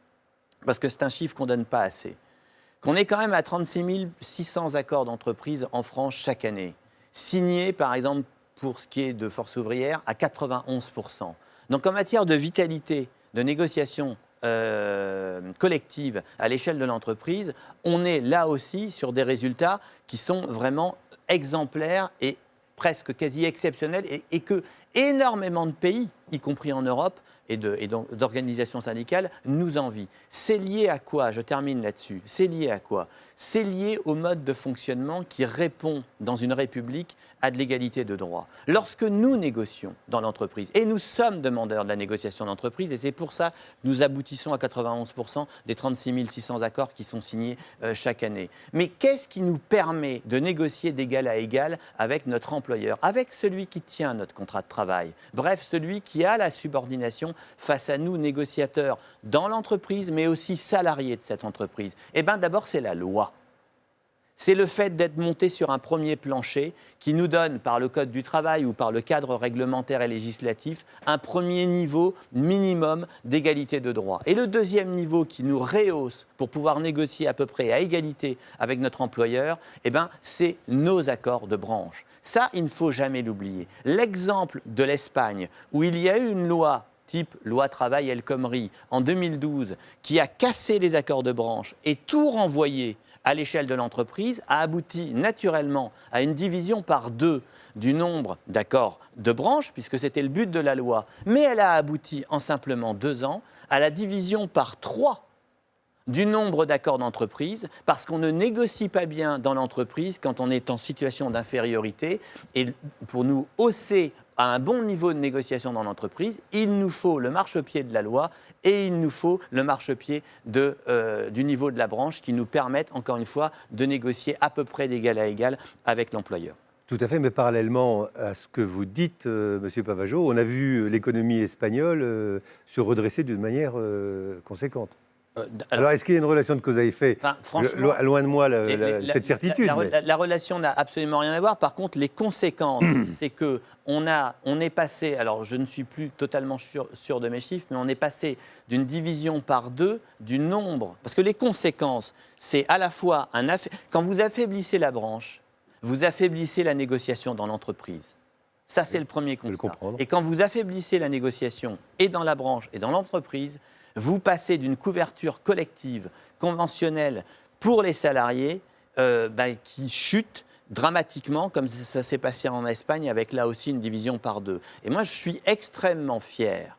parce que c'est un chiffre qu'on ne donne pas assez, qu'on est quand même à 36 600 accords d'entreprise en France chaque année, signés, par exemple, pour ce qui est de force ouvrière, à 91%. Donc, en matière de vitalité, de négociation collective à l'échelle de l'entreprise, on est là aussi sur des résultats qui sont vraiment exemplaires et presque quasi exceptionnels et que énormément de pays, y compris en Europe, et d'organisations syndicales, nous envient. C'est lié à quoi? Je termine là-dessus. C'est lié à quoi? C'est lié au mode de fonctionnement qui répond dans une république à de l'égalité de droit. Lorsque nous négocions dans l'entreprise, et nous sommes demandeurs de la négociation d'entreprise, et c'est pour ça que nous aboutissons à 91% des 36 600 accords qui sont signés chaque année. Mais qu'est-ce qui nous permet de négocier d'égal à égal avec notre employeur, avec celui qui tient notre contrat de travail, bref, celui qui a la subordination face à nous, négociateurs, dans l'entreprise, mais aussi salariés de cette entreprise? Eh bien, d'abord, c'est la loi. C'est le fait d'être monté sur un premier plancher qui nous donne, par le Code du travail ou par le cadre réglementaire et législatif, un premier niveau minimum d'égalité de droit. Et le deuxième niveau qui nous rehausse pour pouvoir négocier à peu près à égalité avec notre employeur, eh ben, c'est nos accords de branche. Ça, il ne faut jamais l'oublier. L'exemple de l'Espagne, où il y a eu une loi type loi travail El Khomri en 2012, qui a cassé les accords de branche et tout renvoyé à l'échelle de l'entreprise, a abouti naturellement à une division par 2 du nombre d'accords de branche, puisque c'était le but de la loi. Mais elle a abouti en simplement 2 ans à la division par 3 du nombre d'accords d'entreprise, parce qu'on ne négocie pas bien dans l'entreprise quand on est en situation d'infériorité. Et pour nous hausser à un bon niveau de négociation dans l'entreprise, il nous faut le marchepied de la loi et il nous faut le marchepied du niveau de la branche qui nous permettent, encore une fois, de négocier à peu près d'égal à égal avec l'employeur. Tout à fait, mais parallèlement à ce que vous dites, Monsieur Pavageau, on a vu l'économie espagnole se redresser d'une manière conséquente. Alors, est-ce qu'il y a une relation de cause à effet? Franchement, loin de moi cette certitude. La relation n'a absolument rien à voir. Par contre, les conséquences, c'est qu'on est passé, alors je ne suis plus totalement sûr de mes chiffres, mais on est passé d'une division par 2 du nombre. Parce que les conséquences, c'est à la fois quand vous affaiblissez la branche, vous affaiblissez la négociation dans l'entreprise. Ça, c'est le premier peux le constat. comprendre. Et quand vous affaiblissez la négociation, et dans la branche, et dans l'entreprise, vous passez d'une couverture collective, conventionnelle, pour les salariés, qui chute dramatiquement, comme ça s'est passé en Espagne, avec là aussi une division par 2. Et moi, je suis extrêmement fier,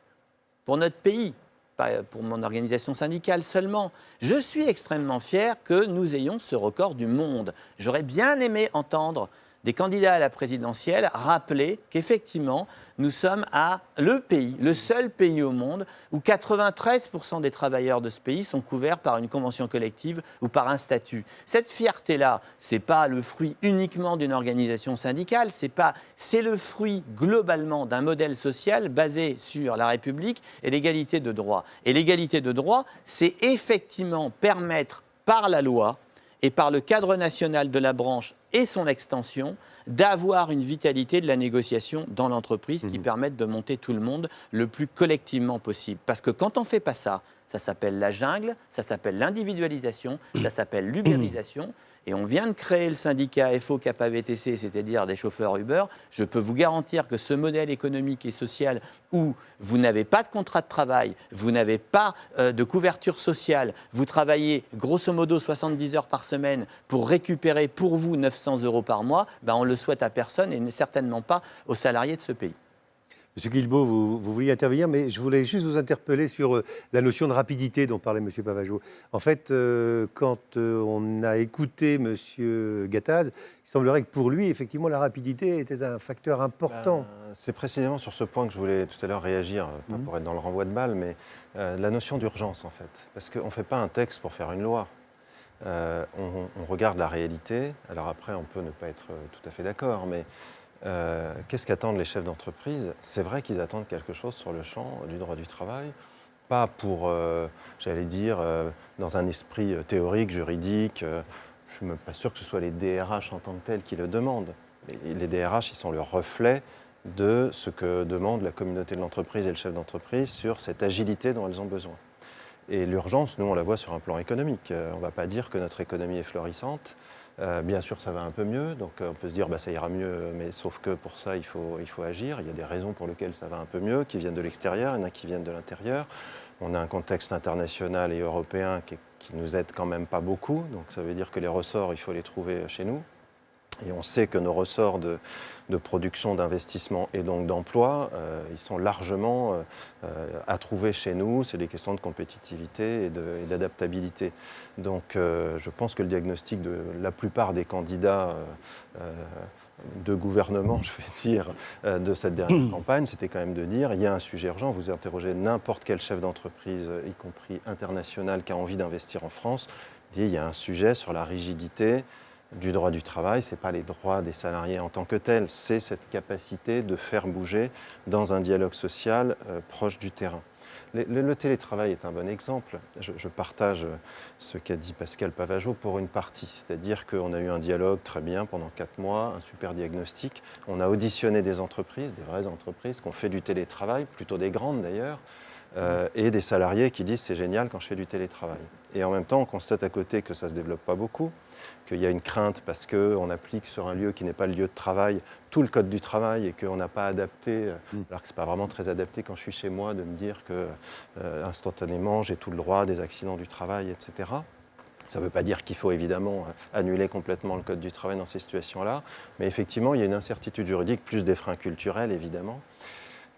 pour notre pays, pas pour mon organisation syndicale seulement, je suis extrêmement fier que nous ayons ce record du monde. J'aurais bien aimé entendre des candidats à la présidentielle rappeler qu'effectivement, nous sommes le seul pays au monde où 93% des travailleurs de ce pays sont couverts par une convention collective ou par un statut. Cette fierté-là, ce n'est pas le fruit uniquement d'une organisation syndicale, c'est le fruit globalement d'un modèle social basé sur la République et l'égalité de droit. Et l'égalité de droit, c'est effectivement permettre par la loi et par le cadre national de la branche et son extension, d'avoir une vitalité de la négociation dans l'entreprise qui permette de monter tout le monde le plus collectivement possible. Parce que quand on ne fait pas ça, ça s'appelle la jungle, ça s'appelle l'individualisation, ça s'appelle l'ubérisation. Et on vient de créer le syndicat FO-CAPA-VTC, c'est-à-dire des chauffeurs Uber. Je peux vous garantir que ce modèle économique et social où vous n'avez pas de contrat de travail, vous n'avez pas de couverture sociale, vous travaillez grosso modo 70 heures par semaine pour récupérer pour vous 900 € par mois, on le souhaite à personne et certainement pas aux salariés de ce pays. Monsieur Guilbault, vous vouliez intervenir, mais je voulais juste vous interpeller sur la notion de rapidité dont parlait Monsieur Pavageau. En fait, quand on a écouté Monsieur Gattaz, il semblerait que pour lui, effectivement, la rapidité était un facteur important. C'est précisément sur ce point que je voulais tout à l'heure réagir, pas pour être dans le renvoi de balle, mais la notion d'urgence, en fait. Parce qu'on ne fait pas un texte pour faire une loi. On regarde la réalité. Alors après, on peut ne pas être tout à fait d'accord, mais qu'est-ce qu'attendent les chefs d'entreprise? C'est vrai qu'ils attendent quelque chose sur le champ du droit du travail, pas pour, j'allais dire, dans un esprit théorique, juridique. Je ne suis même pas sûr que ce soit les DRH en tant que tels qui le demandent. Les DRH, ils sont le reflet de ce que demande la communauté de l'entreprise et le chef d'entreprise sur cette agilité dont elles ont besoin. Et l'urgence, nous, on la voit sur un plan économique. On ne va pas dire que notre économie est florissante. Bien sûr, ça va un peu mieux, donc on peut se dire ça ira mieux, mais sauf que pour ça, il faut agir. Il y a des raisons pour lesquelles ça va un peu mieux, qui viennent de l'extérieur, il y en a qui viennent de l'intérieur. On a un contexte international et européen qui nous aide quand même pas beaucoup, donc ça veut dire que les ressorts, il faut les trouver chez nous. Et on sait que nos ressorts de production, d'investissement et donc d'emploi, ils sont largement à trouver chez nous. C'est des questions de compétitivité et d'adaptabilité. Donc je pense que le diagnostic de la plupart des candidats de gouvernement, je vais dire, de cette dernière campagne, c'était quand même de dire il y a un sujet urgent. Vous interrogez n'importe quel chef d'entreprise, y compris international, qui a envie d'investir en France, il y a un sujet sur la rigidité du droit du travail, ce n'est pas les droits des salariés en tant que tels, c'est cette capacité de faire bouger dans un dialogue social proche du terrain. Le télétravail est un bon exemple. Je partage ce qu'a dit Pascal Pavageau pour une partie, c'est-à-dire qu'on a eu un dialogue très bien pendant 4 mois, un super diagnostic. On a auditionné des entreprises, des vraies entreprises qui ont fait du télétravail, plutôt des grandes d'ailleurs, et des salariés qui disent c'est génial quand je fais du télétravail. Et en même temps, on constate à côté que ça ne se développe pas beaucoup, qu'il y a une crainte parce qu'on applique sur un lieu qui n'est pas le lieu de travail tout le code du travail et qu'on n'a pas adapté, alors que ce n'est pas vraiment très adapté quand je suis chez moi, de me dire que instantanément j'ai tout le droit des accidents du travail, etc. Ça ne veut pas dire qu'il faut évidemment annuler complètement le code du travail dans ces situations-là, mais effectivement, il y a une incertitude juridique, plus des freins culturels évidemment.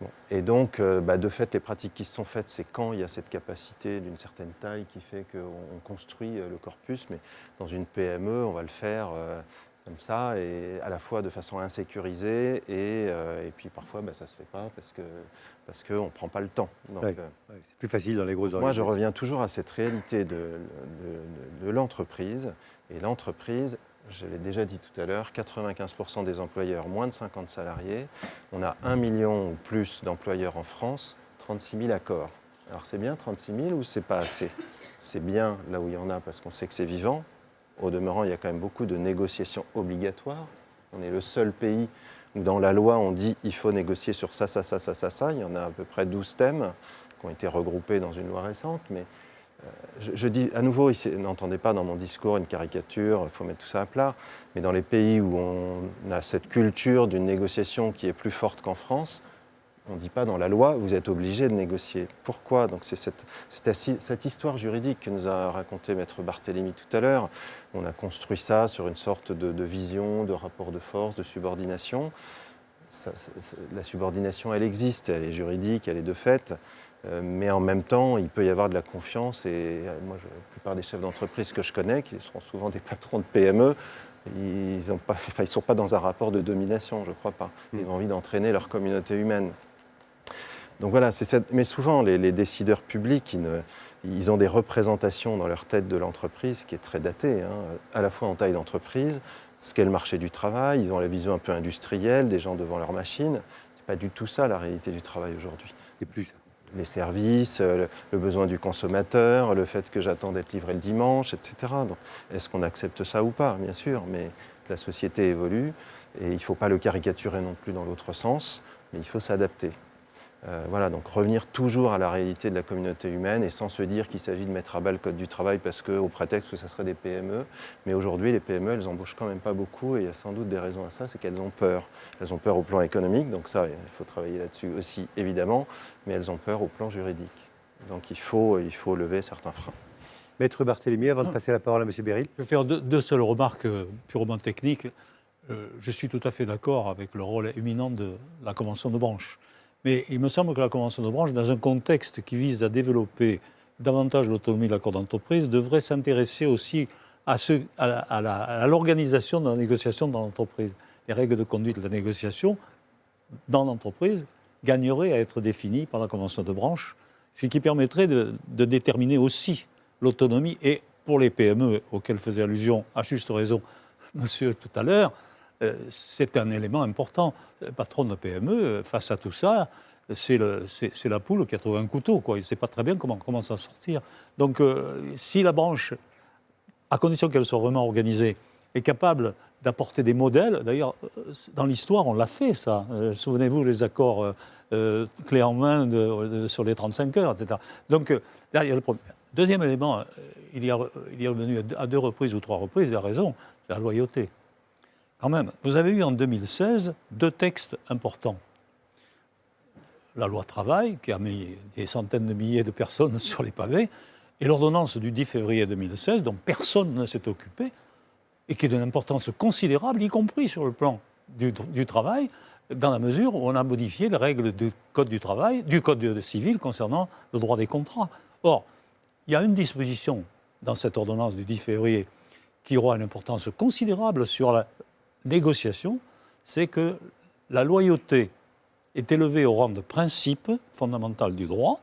Bon. Et donc, de fait, les pratiques qui se sont faites, c'est quand il y a cette capacité d'une certaine taille qui fait qu'on construit le corpus, mais dans une PME, on va le faire comme ça, et à la fois de façon insécurisée, et puis parfois, ça ne se fait pas parce qu'on ne prend pas le temps. Donc, c'est plus facile dans les grosses organisations. Moi, je reviens toujours à cette réalité de l'entreprise, et l'entreprise, je l'ai déjà dit tout à l'heure, 95% des employeurs, moins de 50 salariés. On a 1 million ou plus d'employeurs en France, 36 000 accords. Alors c'est bien 36 000 ou c'est pas assez? C'est bien là où il y en a parce qu'on sait que c'est vivant. Au demeurant, il y a quand même beaucoup de négociations obligatoires. On est le seul pays où dans la loi on dit il faut négocier sur ça. Il y en a à peu près 12 thèmes qui ont été regroupés dans une loi récente, mais Je dis à nouveau, n'entendez pas dans mon discours une caricature, il faut mettre tout ça à plat, mais dans les pays où on a cette culture d'une négociation qui est plus forte qu'en France, on ne dit pas dans la loi, vous êtes obligé de négocier. Pourquoi? Donc c'est cette histoire juridique que nous a raconté Maître Barthélémy tout à l'heure. On a construit ça sur une sorte de vision, de rapport de force, de subordination. La subordination, elle existe, elle est juridique, elle est de fait. Mais en même temps, il peut y avoir de la confiance. Et moi, la plupart des chefs d'entreprise que je connais, qui sont souvent des patrons de PME, ils ne sont pas dans un rapport de domination, je ne crois pas. Ils ont envie d'entraîner leur communauté humaine. Donc voilà, mais souvent, les décideurs publics, ils ont des représentations dans leur tête de l'entreprise qui est très datée, à la fois en taille d'entreprise, ce qu'est le marché du travail, ils ont la vision un peu industrielle, des gens devant leur machine. Ce n'est pas du tout ça la réalité du travail aujourd'hui. C'est plus ça. Les services, le besoin du consommateur, le fait que j'attends d'être livré le dimanche, etc. Donc, est-ce qu'on accepte ça ou pas? Bien sûr, mais la société évolue et il ne faut pas le caricaturer non plus dans l'autre sens, mais il faut s'adapter. Voilà, donc revenir toujours à la réalité de la communauté humaine et sans se dire qu'il s'agit de mettre à bas le code du travail au prétexte que ce serait des PME. Mais aujourd'hui, les PME, elles embauchent quand même pas beaucoup et il y a sans doute des raisons à ça, c'est qu'elles ont peur. Elles ont peur au plan économique, donc ça, il faut travailler là-dessus aussi, évidemment, mais elles ont peur au plan juridique. Donc il faut lever certains freins. Maître Barthélémy, avant de passer la parole à M. Beryl. Je vais faire deux seules remarques purement techniques. Je suis tout à fait d'accord avec le rôle éminent de la convention de branche. Mais il me semble que la convention de branche, dans un contexte qui vise à développer davantage l'autonomie de l'accord d'entreprise, devrait s'intéresser aussi à l'organisation de la négociation dans l'entreprise. Les règles de conduite de la négociation dans l'entreprise gagneraient à être définies par la convention de branche, ce qui permettrait de déterminer aussi l'autonomie. Et pour les PME auxquelles faisait allusion à juste raison monsieur tout à l'heure, c'est un élément important. Le patron de PME, face à tout ça, c'est la poule qui a trouvé un couteau, quoi. Il ne sait pas très bien comment s'en sortir. Donc, si la branche, à condition qu'elle soit vraiment organisée, est capable d'apporter des modèles, d'ailleurs, dans l'histoire, on l'a fait, ça. Souvenez-vous, les accords clés en main sur les 35 heures, etc. Donc, là, il y a le problème. Deuxième élément, il y a revenu à 2 reprises ou 3 reprises, il a raison, c'est la loyauté. Quand même, vous avez eu en 2016 2 textes importants. La loi travail, qui a mis des centaines de milliers de personnes sur les pavés, et l'ordonnance du 10 février 2016, dont personne ne s'est occupé, et qui est d'une importance considérable, y compris sur le plan du travail, dans la mesure où on a modifié les règles du Code du travail, du Code civil concernant le droit des contrats. Or, il y a une disposition dans cette ordonnance du 10 février qui aura une importance considérable sur la négociation, c'est que la loyauté est élevée au rang de principe fondamental du droit.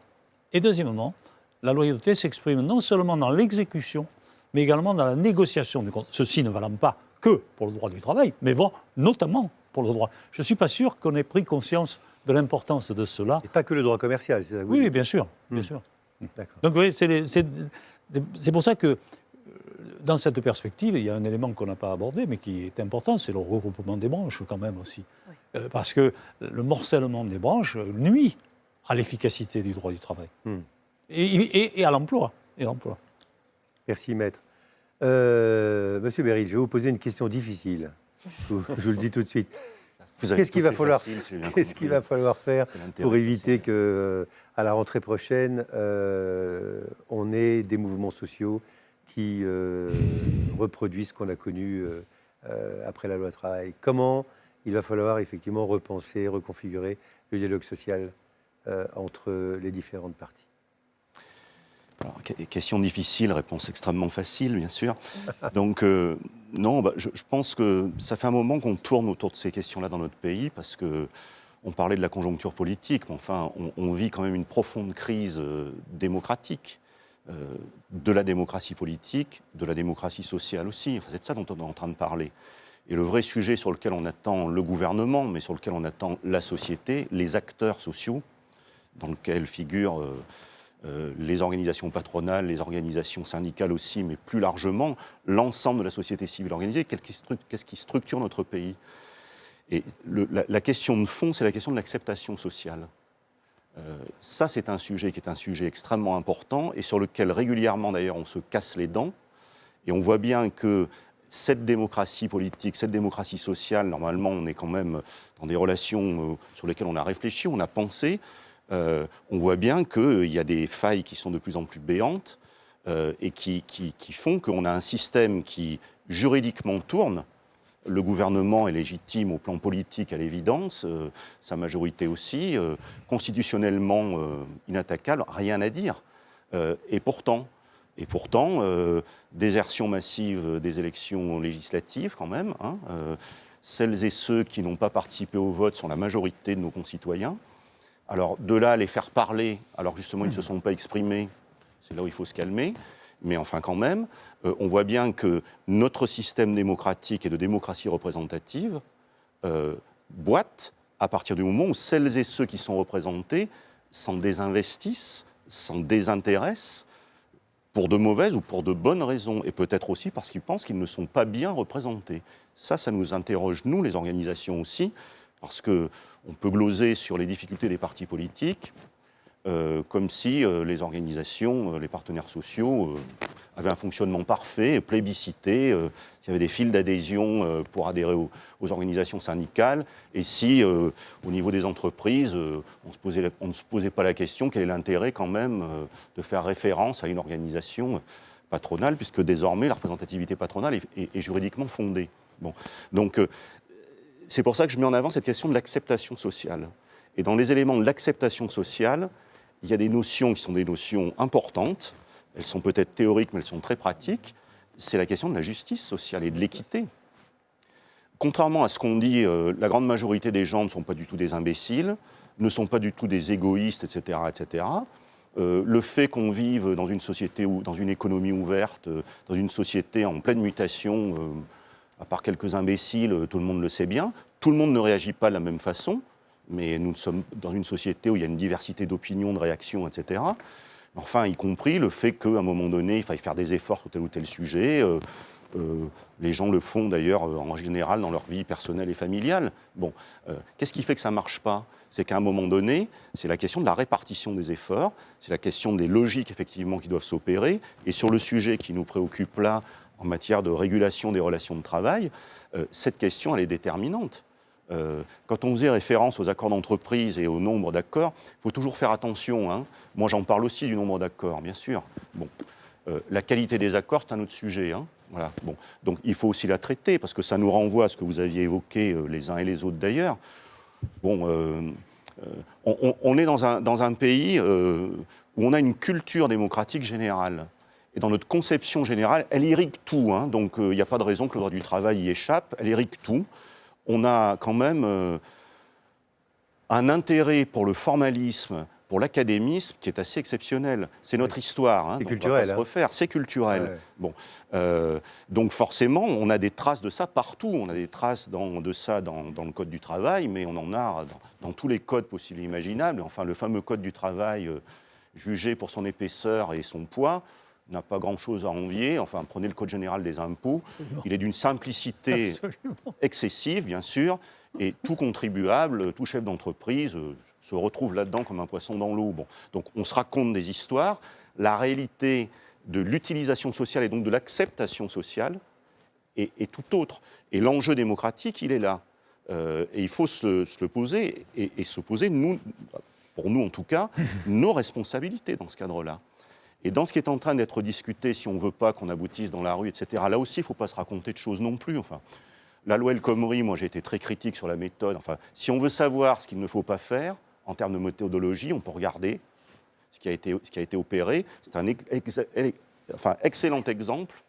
Et deuxièmement, la loyauté s'exprime non seulement dans l'exécution, mais également dans la négociation du contrat. Ceci ne valant pas que pour le droit du travail, mais notamment pour le droit. Je ne suis pas sûr qu'on ait pris conscience de l'importance de cela. Et pas que le droit commercial, c'est ça? Oui, bien sûr, bien sûr. D'accord. Donc, vous voyez, c'est pour ça que, dans cette perspective, il y a un élément qu'on n'a pas abordé, mais qui est important, c'est le regroupement des branches, quand même, aussi. Oui. Parce que le morcellement des branches nuit à l'efficacité du droit du travail. Et à l'emploi. Merci, maître. Monsieur Beryl, je vais vous poser une question difficile. Je vous le dis tout de suite. Qu'est-ce qu'il va falloir faire pour éviter qu'à la rentrée prochaine, on ait des mouvements sociaux qui reproduisent ce qu'on a connu après la loi travail? Comment il va falloir effectivement repenser, reconfigurer le dialogue social entre les différentes parties? Alors, question difficile, réponse extrêmement facile, bien sûr. Donc, non, je pense que ça fait un moment qu'on tourne autour de ces questions-là dans notre pays, parce qu'on parlait de la conjoncture politique, mais enfin, on vit quand même une profonde crise démocratique, de la démocratie politique, de la démocratie sociale aussi. Enfin, c'est de ça dont on est en train de parler. Et le vrai sujet sur lequel on attend le gouvernement, mais sur lequel on attend la société, les acteurs sociaux, dans lequel figurent les organisations patronales, les organisations syndicales aussi, mais plus largement, l'ensemble de la société civile organisée, qu'est-ce qui structure notre pays. Et la question de fond, c'est la question de l'acceptation sociale. Ça, c'est un sujet qui est un sujet extrêmement important et sur lequel régulièrement, d'ailleurs, on se casse les dents. Et on voit bien que cette démocratie politique, cette démocratie sociale, normalement, on est quand même dans des relations sur lesquelles on a réfléchi, on a pensé. On voit bien qu'il y a des failles qui sont de plus en plus béantes et qui font qu'on a un système qui, juridiquement, tourne. Le gouvernement est légitime au plan politique, à l'évidence, sa majorité aussi, constitutionnellement inattaquable, rien à dire. Et pourtant, désertion massive des élections législatives quand même. Celles et ceux qui n'ont pas participé au vote sont la majorité de nos concitoyens. Alors de là à les faire parler, alors justement ils ne se sont pas exprimés, c'est là où il faut se calmer. Mais enfin quand même, on voit bien que notre système démocratique et de démocratie représentative boite à partir du moment où celles et ceux qui sont représentés s'en désinvestissent, s'en désintéressent, pour de mauvaises ou pour de bonnes raisons, et peut-être aussi parce qu'ils pensent qu'ils ne sont pas bien représentés. Ça nous interroge, nous, les organisations aussi, parce qu'on peut gloser sur les difficultés des partis politiques, comme si les organisations, les partenaires sociaux avaient un fonctionnement parfait, plébiscité, s'il y avait des files d'adhésion pour adhérer aux organisations syndicales, et si, au niveau des entreprises, on ne se posait pas la question quel est l'intérêt quand même de faire référence à une organisation patronale, puisque désormais la représentativité patronale est juridiquement fondée. Bon. Donc, c'est pour ça que je mets en avant cette question de l'acceptation sociale. Et dans les éléments de l'acceptation sociale, il y a des notions qui sont des notions importantes. Elles sont peut-être théoriques, mais elles sont très pratiques. C'est la question de la justice sociale et de l'équité. Contrairement à ce qu'on dit, la grande majorité des gens ne sont pas du tout des imbéciles, ne sont pas du tout des égoïstes, etc., etc. Le fait qu'on vive dans une société ou dans une économie ouverte, dans une société en pleine mutation, à part quelques imbéciles, tout le monde le sait bien. Tout le monde ne réagit pas de la même façon. Mais nous sommes dans une société où il y a une diversité d'opinions, de réactions, etc. Enfin, y compris le fait qu'à un moment donné, il faille faire des efforts sur tel ou tel sujet. Les gens le font d'ailleurs en général dans leur vie personnelle et familiale. Bon, qu'est-ce qui fait que ça ne marche pas ? C'est qu'à un moment donné, c'est la question de la répartition des efforts, c'est la question des logiques effectivement qui doivent s'opérer. Et sur le sujet qui nous préoccupe là, en matière de régulation des relations de travail, cette question, elle est déterminante. Quand on faisait référence aux accords d'entreprise et au nombre d'accords, il faut toujours faire attention. Hein. Moi, j'en parle aussi du nombre d'accords, bien sûr. Bon, la qualité des accords, c'est un autre sujet. Hein. Voilà. Bon. Donc, il faut aussi la traiter, parce que ça nous renvoie à ce que vous aviez évoqué les uns et les autres d'ailleurs. Bon, on est dans un pays où on a une culture démocratique générale. Et dans notre conception générale, elle irrigue tout. Hein. Donc, il n'y a pas de raison que le droit du travail y échappe. Elle irrigue tout. On a quand même un intérêt pour le formalisme, pour l'académisme, qui est assez exceptionnel. C'est notre histoire, hein, c'est donc culturel, on va pas se refaire. C'est culturel. Ouais. Bon, donc forcément, on a des traces de ça partout. On a des traces de ça dans le Code du travail, mais on en a dans tous les codes possibles et imaginables. Enfin, le fameux Code du travail, jugé pour son épaisseur et son poids, n'a pas grand-chose à envier. Enfin, prenez le Code général des impôts. Absolument. Il est d'une simplicité excessive, bien sûr, et tout contribuable, tout chef d'entreprise se retrouve là-dedans comme un poisson dans l'eau. Bon. Donc, on se raconte des histoires. La réalité de l'utilisation sociale et donc de l'acceptation sociale est tout autre. Et l'enjeu démocratique, il est là. Et il faut se le poser et se poser, nous, pour nous en tout cas, nos responsabilités dans ce cadre-là. Et dans ce qui est en train d'être discuté, si on ne veut pas qu'on aboutisse dans la rue, etc., là aussi, il ne faut pas se raconter de choses non plus. Enfin, la loi El Khomri, moi j'ai été très critique sur la méthode. Enfin, si on veut savoir ce qu'il ne faut pas faire, en termes de méthodologie, on peut regarder ce qui a été opéré. C'est un excellent exemple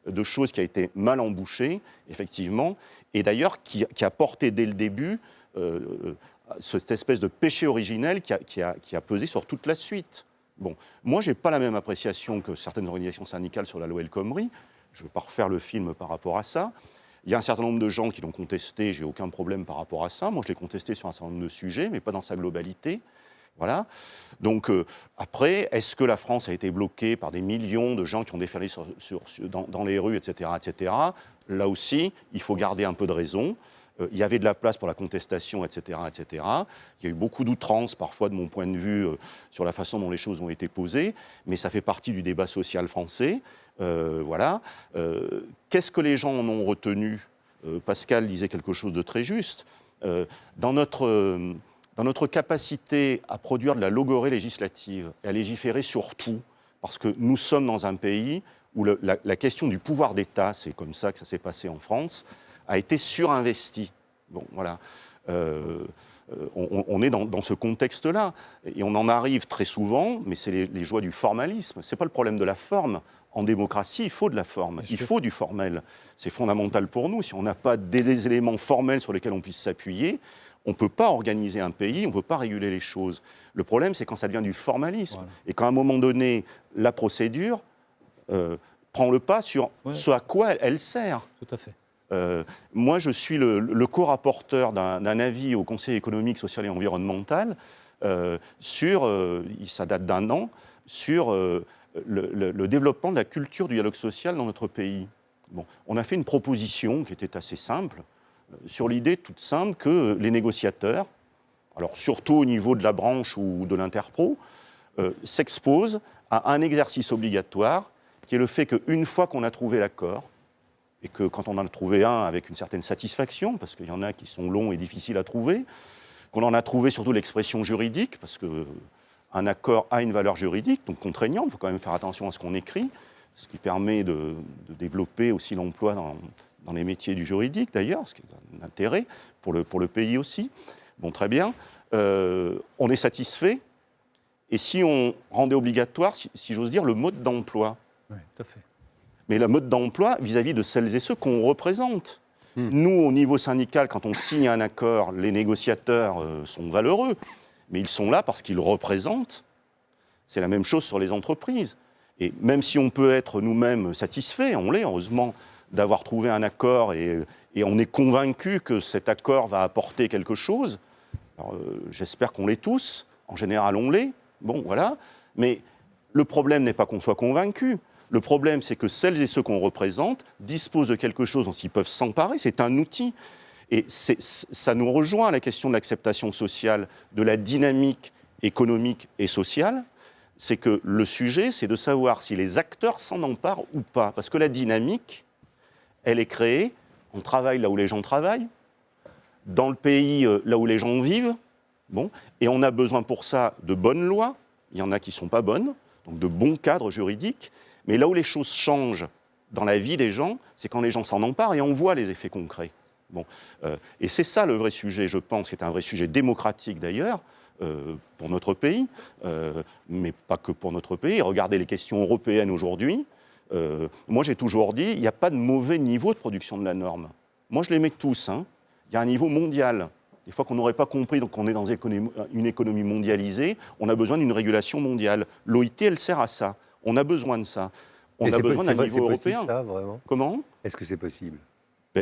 de choses qui a été mal embouchées, effectivement, et d'ailleurs qui a porté dès le début cette espèce de péché originel qui a pesé sur toute la suite. Bon, moi, je n'ai pas la même appréciation que certaines organisations syndicales sur la loi El Khomri. Je ne veux pas refaire le film par rapport à ça. Il y a un certain nombre de gens qui l'ont contesté, je n'ai aucun problème par rapport à ça. Moi, je l'ai contesté sur un certain nombre de sujets, mais pas dans sa globalité. Voilà. Donc, après, est-ce que la France a été bloquée par des millions de gens qui ont déferlé dans les rues, etc., etc. Là aussi, il faut garder un peu de raison. il y avait de la place pour la contestation, etc., etc. Il y a eu beaucoup d'outrances, parfois, de mon point de vue, sur la façon dont les choses ont été posées, mais ça fait partie du débat social français. Voilà. Qu'est-ce que les gens en ont retenu ? Pascal disait quelque chose de très juste. Dans notre capacité à produire de la logorrhée législative et à légiférer sur tout, parce que nous sommes dans un pays où la question du pouvoir d'État, c'est comme ça que ça s'est passé en France, a été surinvestie. Bon, voilà. On est dans ce contexte-là. Et on en arrive très souvent, mais c'est les joies du formalisme. Ce n'est pas le problème de la forme. En démocratie, il faut de la forme, il faut du formel. C'est fondamental pour nous. Si on n'a pas des éléments formels sur lesquels on puisse s'appuyer, on ne peut pas organiser un pays, on ne peut pas réguler les choses. Le problème, c'est quand ça devient du formalisme. Voilà. Et qu'à un moment donné, la procédure prend le pas sur ce à quoi elle sert. Tout à fait. Moi, je suis le co-rapporteur d'un avis au Conseil économique, social et environnemental ça date d'1 an, sur le développement de la culture du dialogue social dans notre pays. Bon, on a fait une proposition qui était assez simple, sur l'idée toute simple que les négociateurs, alors surtout au niveau de la branche ou de l'interpro, s'exposent à un exercice obligatoire qui est le fait qu'une fois qu'on a trouvé l'accord, et que quand on en a trouvé un avec une certaine satisfaction, parce qu'il y en a qui sont longs et difficiles à trouver, qu'on en a trouvé surtout l'expression juridique, parce qu'un accord a une valeur juridique, donc contraignante, il faut quand même faire attention à ce qu'on écrit, ce qui permet de développer aussi l'emploi dans les métiers du juridique d'ailleurs, ce qui est un intérêt pour le pays aussi. Bon, très bien. On est satisfait, et si on rendait obligatoire, si j'ose dire, le mode d'emploi. Oui, tout à fait. Mais le mode d'emploi vis-à-vis de celles et ceux qu'on représente. Nous, au niveau syndical, quand on signe un accord, les négociateurs sont valeureux, mais ils sont là parce qu'ils représentent. C'est la même chose sur les entreprises. Et même si on peut être nous-mêmes satisfaits, on l'est heureusement, d'avoir trouvé un accord et on est convaincu que cet accord va apporter quelque chose, j'espère qu'on l'est tous, en général on l'est, bon voilà, mais le problème n'est pas qu'on soit convaincu. Le problème, c'est que celles et ceux qu'on représente disposent de quelque chose dont ils peuvent s'emparer. C'est un outil. Et ça nous rejoint à la question de l'acceptation sociale, de la dynamique économique et sociale. C'est que le sujet, c'est de savoir si les acteurs s'en emparent ou pas. Parce que la dynamique, elle est créée, on travaille là où les gens travaillent, dans le pays là où les gens vivent. Bon, et on a besoin pour ça de bonnes lois. Il y en a qui ne sont pas bonnes, donc de bons cadres juridiques. Mais là où les choses changent dans la vie des gens, c'est quand les gens s'en emparent et on voit les effets concrets. Bon, et c'est ça le vrai sujet, je pense, qui est un vrai sujet démocratique d'ailleurs, pour notre pays, mais pas que pour notre pays. Regardez les questions européennes aujourd'hui. Moi, j'ai toujours dit, il n'y a pas de mauvais niveau de production de la norme. Moi, je les mets tous. Hein. Il y a un niveau mondial. Des fois qu'on n'aurait pas compris, donc on est dans une économie mondialisée, on a besoin d'une régulation mondiale. L'OIT, elle sert à ça. On a besoin de ça. On a besoin d'un niveau européen. Ça, vraiment ? Comment ? Est-ce que c'est possible ?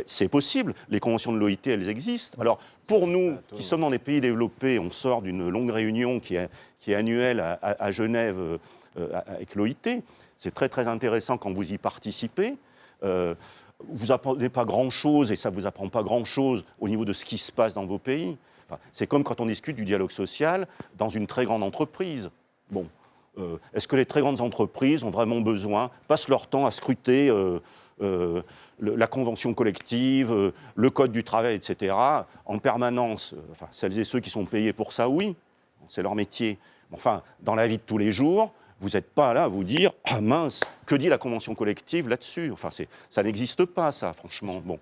C'est possible. Les conventions de l'OIT, elles existent. Alors, pour nous, qui sommes dans des pays développés, on sort d'une longue réunion qui est annuelle à Genève avec l'OIT. C'est très, très intéressant quand vous y participez. Vous n'apprenez pas grand-chose et ça ne vous apprend pas grand-chose au niveau de ce qui se passe dans vos pays. Enfin, c'est comme quand on discute du dialogue social dans une très grande entreprise. Bon. Est-ce que les très grandes entreprises ont vraiment besoin, passent leur temps à scruter la convention collective, le code du travail, etc., en permanence? Enfin, celles et ceux qui sont payés pour ça, oui, c'est leur métier. Enfin, dans la vie de tous les jours, vous n'êtes pas là à vous dire « Ah mince, que dit la convention collective là-dessus ?» Enfin, ça n'existe pas, ça, franchement. Bon,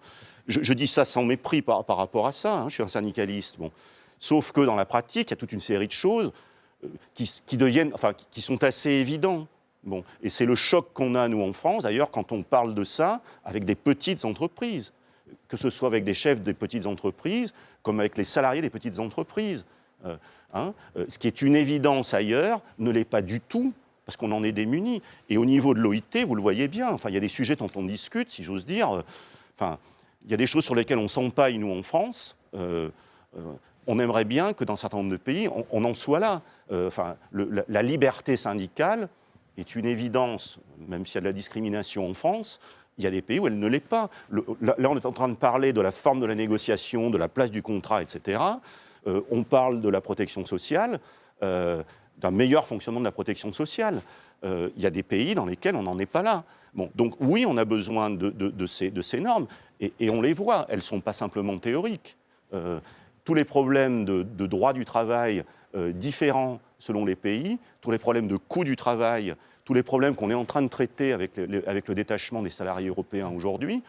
je dis ça sans mépris par rapport à ça, hein, je suis un syndicaliste. Bon. Sauf que dans la pratique, il y a toute une série de choses qui sont assez évidents. Bon. Et c'est le choc qu'on a, nous, en France, d'ailleurs, quand on parle de ça avec des petites entreprises, que ce soit avec des chefs des petites entreprises, comme avec les salariés des petites entreprises. Ce qui est une évidence ailleurs ne l'est pas du tout, parce qu'on en est démunis. Et au niveau de l'OIT, vous le voyez bien, enfin, il y a des sujets dont on discute, si j'ose dire. Il y a des choses sur lesquelles on s'empaille, nous, en France. On aimerait bien que dans un certain nombre de pays, on en soit là. La liberté syndicale est une évidence, même s'il y a de la discrimination en France, il y a des pays où elle ne l'est pas. Là, on est en train de parler de la forme de la négociation, de la place du contrat, etc. On parle de la protection sociale, d'un meilleur fonctionnement de la protection sociale. Il y a des pays dans lesquels on n'en est pas là. Bon, donc oui, on a besoin de ces normes, et on les voit, elles ne sont pas simplement théoriques. Tous les problèmes de droit du travail différents selon les pays, tous les problèmes de coût du travail, tous les problèmes qu'on est en train de traiter avec le détachement des salariés européens aujourd'hui,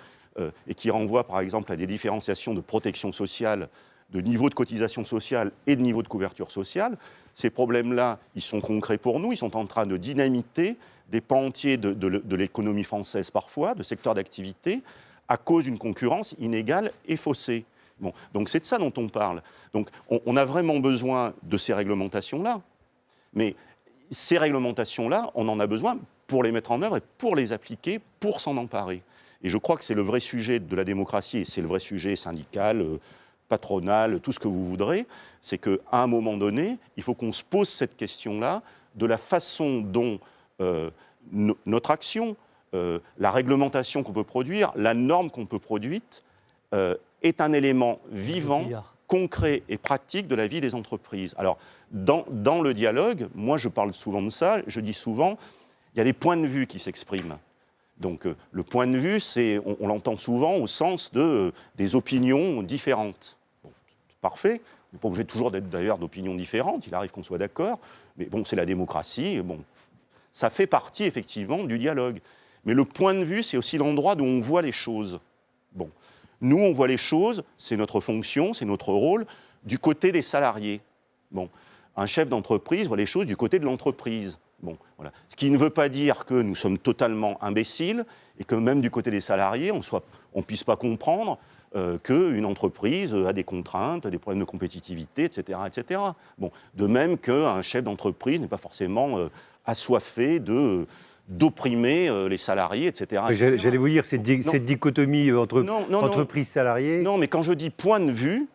et qui renvoient par exemple à des différenciations de protection sociale, de niveau de cotisation sociale et de niveau de couverture sociale, ces problèmes-là, ils sont concrets pour nous, ils sont en train de dynamiter des pans entiers de l'économie française parfois, de secteurs d'activité, à cause d'une concurrence inégale et faussée. Bon, donc c'est de ça dont on parle. Donc on a vraiment besoin de ces réglementations-là, mais ces réglementations-là, on en a besoin pour les mettre en œuvre et pour les appliquer, pour s'en emparer. Et je crois que c'est le vrai sujet de la démocratie, et c'est le vrai sujet syndical, patronal, tout ce que vous voudrez, c'est qu'à un moment donné, il faut qu'on se pose cette question-là de la façon dont notre action, la réglementation qu'on peut produire, la norme qu'on peut produire, est un élément vivant, concret et pratique de la vie des entreprises. Alors, dans le dialogue, moi je parle souvent de ça, je dis souvent, il y a des points de vue qui s'expriment. Donc le point de vue, on l'entend souvent au sens des opinions différentes. Bon, c'est parfait, on n'est pas obligé toujours d'être d'ailleurs d'opinions différentes, il arrive qu'on soit d'accord, mais bon, c'est la démocratie, et bon, ça fait partie effectivement du dialogue. Mais le point de vue, c'est aussi l'endroit d'où on voit les choses. Bon, nous, on voit les choses, c'est notre fonction, c'est notre rôle, du côté des salariés. Bon, un chef d'entreprise voit les choses du côté de l'entreprise. Bon, voilà. Ce qui ne veut pas dire que nous sommes totalement imbéciles et que même du côté des salariés, on ne puisse pas comprendre qu'une entreprise a des contraintes, des problèmes de compétitivité, etc. etc. Bon, de même qu'un chef d'entreprise n'est pas forcément assoiffé d'opprimer les salariés, etc. J'allais vous dire, cette dichotomie entre entreprise-salarié. Non, mais quand je dis point de vue,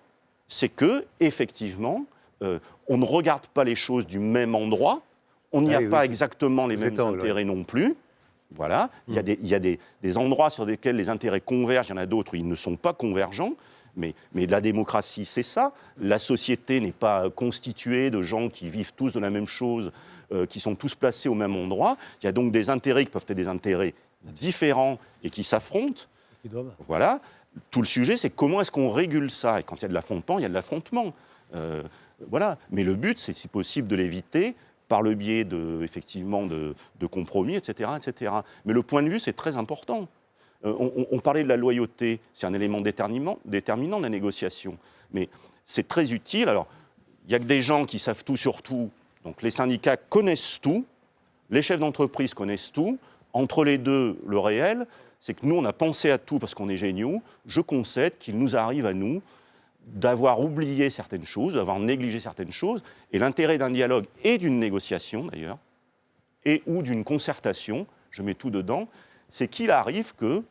c'est que effectivement, on ne regarde pas les choses du même endroit, on n'y a pas exactement les mêmes intérêts non plus. Voilà, il y a des endroits sur lesquels les intérêts convergent, il y en a d'autres où ils ne sont pas convergents, mais la démocratie, c'est ça. La société n'est pas constituée de gens qui vivent tous de la même chose, qui sont tous placés au même endroit. Il y a donc des intérêts qui peuvent être des intérêts différents et qui s'affrontent. Voilà. Tout le sujet, c'est comment est-ce qu'on régule ça. Et quand il y a de l'affrontement, il y a de l'affrontement. Voilà. Mais le but, c'est si possible de l'éviter par le biais effectivement de compromis, etc., etc. Mais le point de vue, c'est très important. On parlait de la loyauté, c'est un élément déterminant de la négociation. Mais c'est très utile. Alors, il n'y a que des gens qui savent tout sur tout. Donc les syndicats connaissent tout, les chefs d'entreprise connaissent tout. Entre les deux, le réel, c'est que nous, on a pensé à tout parce qu'on est géniaux. Je concède qu'il nous arrive à nous d'avoir oublié certaines choses, d'avoir négligé certaines choses. Et l'intérêt d'un dialogue et d'une négociation, d'ailleurs, et ou d'une concertation, je mets tout dedans, c'est qu'il arrive qu'il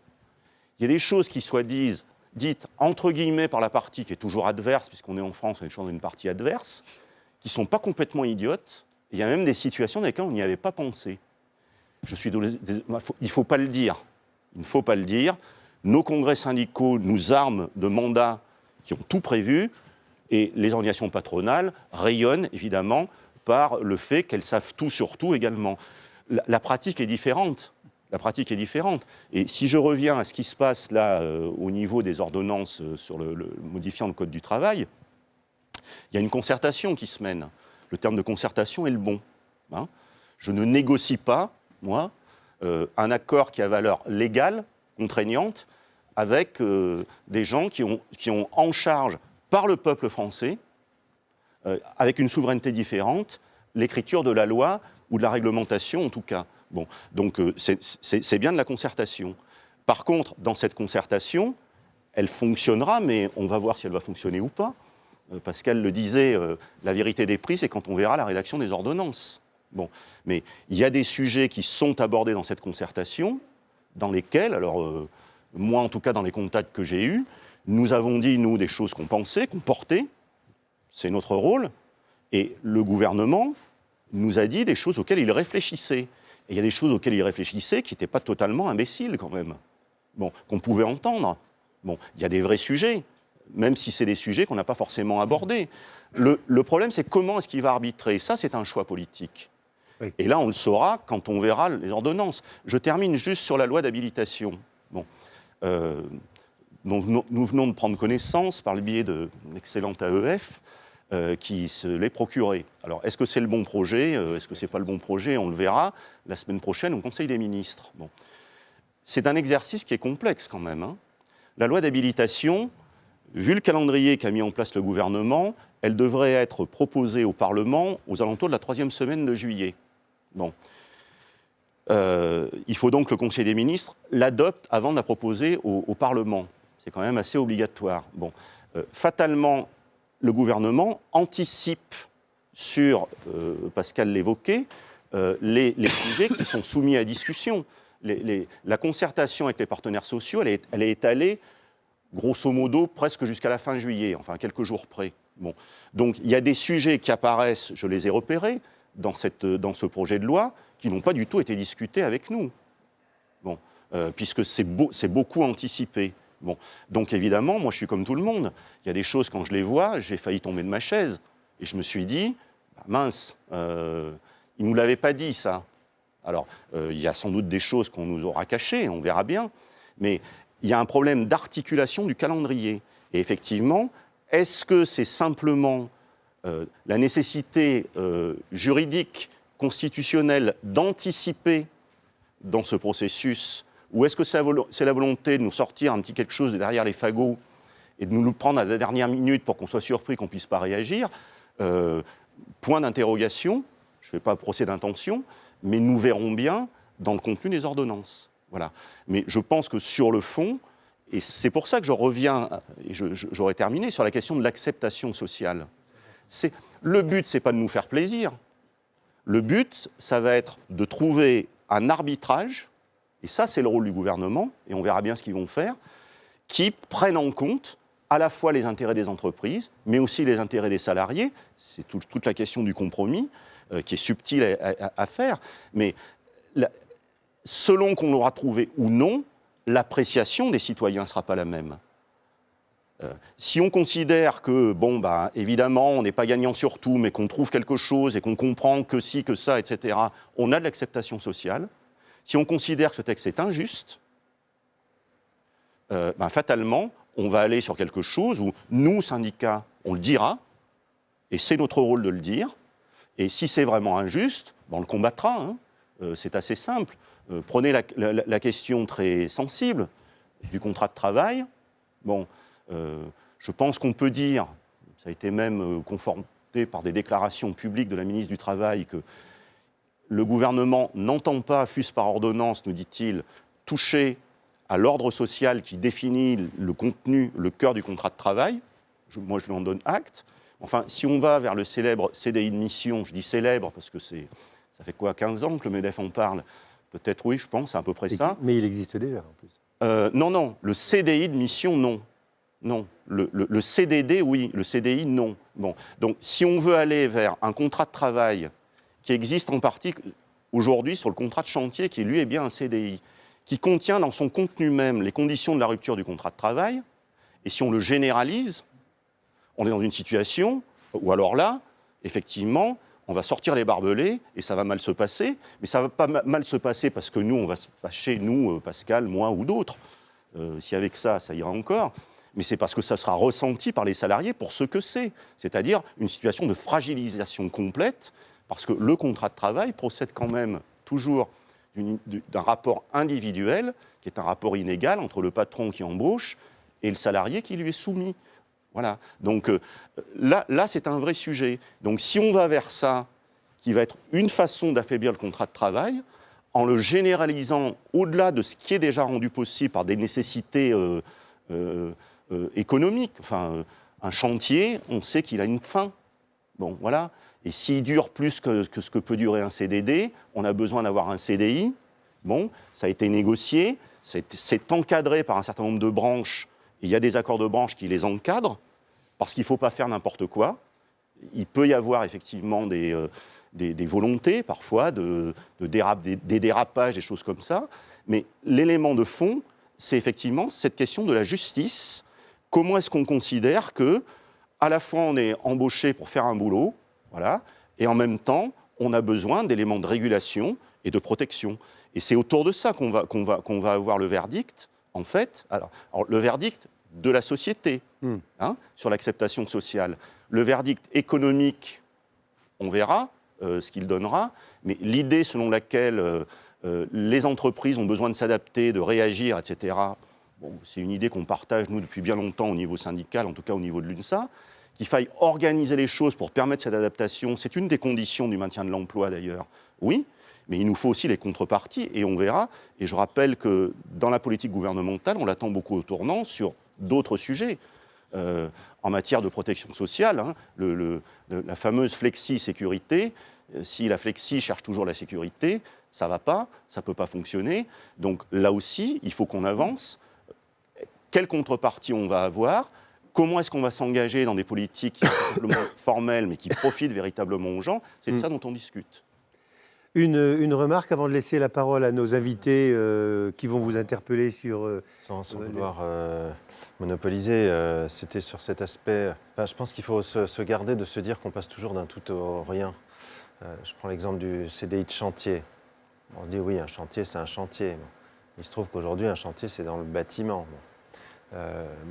y ait des choses qui soient dites entre guillemets par la partie qui est toujours adverse, puisqu'on est en France, on est toujours dans une partie adverse, qui ne sont pas complètement idiotes. Il y a même des situations dans lesquelles on n'y avait pas pensé. Il ne faut pas le dire. Il ne faut pas le dire. Nos congrès syndicaux nous arment de mandats qui ont tout prévu, et les organisations patronales rayonnent évidemment par le fait qu'elles savent tout sur tout également. La pratique est différente. La pratique est différente. Et si je reviens à ce qui se passe là au niveau des ordonnances sur modifiant le Code du travail, il y a une concertation qui se mène. Le terme de concertation est le bon. Hein. Je ne négocie pas, moi, un accord qui a valeur légale, contraignante, avec des gens qui ont en charge, par le peuple français, avec une souveraineté différente, l'écriture de la loi ou de la réglementation, en tout cas. Bon, donc c'est bien de la concertation. Par contre, dans cette concertation, elle fonctionnera, mais on va voir si elle va fonctionner ou pas. Pascal le disait, la vérité des prix, c'est quand on verra la rédaction des ordonnances. Bon, mais il y a des sujets qui sont abordés dans cette concertation, dans lesquels, alors moi en tout cas dans les contacts que j'ai eus, nous avons dit, nous, des choses qu'on pensait, qu'on portait, c'est notre rôle, et le gouvernement nous a dit des choses auxquelles il réfléchissait. Et il y a des choses auxquelles il réfléchissait qui n'étaient pas totalement imbéciles quand même. bon, qu'on pouvait entendre. Bon, il y a des vrais sujets, même si c'est des sujets qu'on n'a pas forcément abordés. Le problème, c'est comment est-ce qu'il va arbitrer. Et ça, c'est un choix politique. Oui. Et là, on le saura quand on verra les ordonnances. Je termine juste sur la loi d'habilitation. Bon, donc nous venons de prendre connaissance par le biais d'une excellente AEF qui se l'est procurée. Alors, est-ce que c'est le bon projet? Est-ce que ce n'est pas le bon projet? On le verra la semaine prochaine au Conseil des ministres. Bon. C'est un exercice qui est complexe quand même, hein. La loi d'habilitation, vu le calendrier qu'a mis en place le gouvernement, elle devrait être proposée au Parlement aux alentours de la 3e semaine de juillet. Bon. Il faut donc que le Conseil des ministres l'adopte avant de la proposer au Parlement. C'est quand même assez obligatoire. Bon. Fatalement, le gouvernement anticipe sur, Pascal l'évoquait, les sujets qui sont soumis à discussion. La concertation avec les partenaires sociaux, elle est étalée, grosso modo, presque jusqu'à la fin juillet, enfin quelques jours près. Bon. Donc il y a des sujets qui apparaissent, je les ai repérés, dans ce projet de loi, qui n'ont pas du tout été discutés avec nous. Bon. Puisque c'est beaucoup anticipé. Bon. Donc évidemment, moi je suis comme tout le monde. Il y a des choses, quand je les vois, j'ai failli tomber de ma chaise. Et je me suis dit, bah, mince, ils ne nous l'avaient pas dit ça. Alors, il y a sans doute des choses qu'on nous aura cachées, on verra bien, mais il y a un problème d'articulation du calendrier. Et effectivement, est-ce que c'est simplement la nécessité juridique, constitutionnelle d'anticiper dans ce processus, ou est-ce que c'est la volonté de nous sortir un petit quelque chose de derrière les fagots et de nous le prendre à la dernière minute pour qu'on soit surpris, qu'on ne puisse pas réagir? Point d'interrogation, je ne fais pas procès d'intention, mais nous verrons bien dans le contenu des ordonnances. Voilà. Mais je pense que sur le fond, et c'est pour ça que je reviens, et j'aurais terminé, sur la question de l'acceptation sociale. Le but, ce n'est pas de nous faire plaisir. Le but, ça va être de trouver un arbitrage, et ça, c'est le rôle du gouvernement, et on verra bien ce qu'ils vont faire, qui prennent en compte à la fois les intérêts des entreprises, mais aussi les intérêts des salariés. C'est toute la question du compromis, qui est subtil à faire, mais selon qu'on l'aura trouvé ou non, l'appréciation des citoyens ne sera pas la même. Si on considère que, bon, bah, évidemment, on n'est pas gagnant sur tout, mais qu'on trouve quelque chose et qu'on comprend que ci, que ça, etc., on a de l'acceptation sociale. Si on considère que ce texte est injuste, ben, fatalement, on va aller sur quelque chose où nous, syndicats, on le dira, et c'est notre rôle de le dire. Et si c'est vraiment injuste, ben on le combattra. Hein. C'est assez simple. Prenez la question très sensible du contrat de travail. Bon, je pense qu'on peut dire, ça a été même conforté par des déclarations publiques de la ministre du Travail, que le gouvernement n'entend pas, fût-ce par ordonnance, nous dit-il, toucher à l'ordre social qui définit le contenu, le cœur du contrat de travail. Moi, je lui en donne acte. Enfin, si on va vers le célèbre CDI de mission, je dis célèbre parce que ça fait quoi, 15 ans que le MEDEF en parle? Peut-être oui, je pense, c'est à peu près ça. Mais il existe déjà, en plus. Non, le CDI de mission, non. Non. Le CDD, oui. Le CDI, non. Bon. Donc, si on veut aller vers un contrat de travail qui existe en partie aujourd'hui sur le contrat de chantier, qui lui est bien un CDI, qui contient dans son contenu même les conditions de la rupture du contrat de travail, et si on le généralise, on est dans une situation où alors là, effectivement, on va sortir les barbelés et ça va mal se passer. Mais ça ne va pas mal se passer parce que nous, on va se fâcher, nous, Pascal, moi ou d'autres. Si avec ça, ça ira encore. Mais c'est parce que ça sera ressenti par les salariés pour ce que c'est. C'est-à-dire une situation de fragilisation complète, parce que le contrat de travail procède quand même toujours d'un rapport individuel, qui est un rapport inégal entre le patron qui embauche et le salarié qui lui est soumis. Voilà. Donc là, c'est un vrai sujet. Donc si on va vers ça, qui va être une façon d'affaiblir le contrat de travail, en le généralisant au-delà de ce qui est déjà rendu possible par des nécessités économiques, enfin, un chantier, on sait qu'il a une fin. Bon, voilà. Et s'il dure plus que ce que peut durer un CDD, on a besoin d'avoir un CDI. Bon, ça a été négocié, c'est encadré par un certain nombre de branches. Il y a des accords de branche qui les encadrent, parce qu'il ne faut pas faire n'importe quoi. Il peut y avoir effectivement des volontés, parfois, des dérapages, des choses comme ça. Mais l'élément de fond, c'est effectivement cette question de la justice. Comment est-ce qu'on considère que, à la fois, on est embauché pour faire un boulot, voilà, et en même temps, on a besoin d'éléments de régulation et de protection. Et c'est autour de ça qu'on va avoir le verdict, en fait. Alors, le verdict de la société, sur l'acceptation sociale. Le verdict économique, on verra ce qu'il donnera, mais l'idée selon laquelle les entreprises ont besoin de s'adapter, de réagir, etc., bon, c'est une idée qu'on partage, nous, depuis bien longtemps au niveau syndical, en tout cas au niveau de l'UNSA, qu'il faille organiser les choses pour permettre cette adaptation. C'est une des conditions du maintien de l'emploi, d'ailleurs. Oui, mais il nous faut aussi les contreparties, et on verra. Et je rappelle que dans la politique gouvernementale, on l'attend beaucoup au tournant sur d'autres sujets. En matière de protection sociale, hein, la fameuse flexi-sécurité, si la flexi cherche toujours la sécurité, ça ne va pas, ça ne peut pas fonctionner. Donc là aussi, il faut qu'on avance. Quelle contrepartie on va avoir ? Comment est-ce qu'on va s'engager dans des politiques qui sont simplement formelles, mais qui profitent véritablement aux gens ? C'est de ça dont on discute. Une remarque avant de laisser la parole à nos invités qui vont vous interpeller sur... Sans vouloir monopoliser, c'était sur cet aspect... Enfin, je pense qu'il faut se garder de se dire qu'on passe toujours d'un tout au rien. Je prends l'exemple du CDI de chantier. On dit oui, un chantier, c'est un chantier. Bon. Il se trouve qu'aujourd'hui, un chantier, c'est dans le bâtiment. Bon.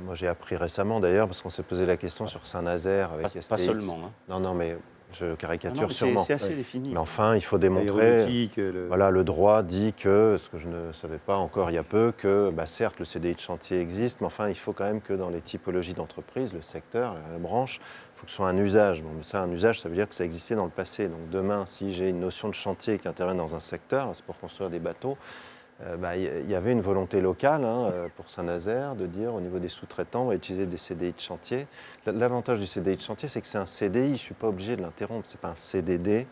Moi, j'ai appris récemment, d'ailleurs, parce qu'on s'est posé la question sur Saint-Nazaire avec STX. Pas seulement. Hein. Non, mais je caricature mais sûrement. C'est assez défini. Mais enfin, il faut démontrer... Voilà, le droit dit que, ce que je ne savais pas encore il y a peu, que certes, le CDI de chantier existe, mais enfin, il faut quand même que dans les typologies d'entreprise, le secteur, la branche, il faut que ce soit un usage. Bon, mais ça, un usage, ça veut dire que ça existait dans le passé. Donc demain, si j'ai une notion de chantier qui intervient dans un secteur, c'est pour construire des bateaux, il y avait une volonté locale pour Saint-Nazaire de dire au niveau des sous-traitants, on va utiliser des CDI de chantier. L'avantage du CDI de chantier, c'est que c'est un CDI, je ne suis pas obligé de l'interrompre, ce n'est pas un CDD.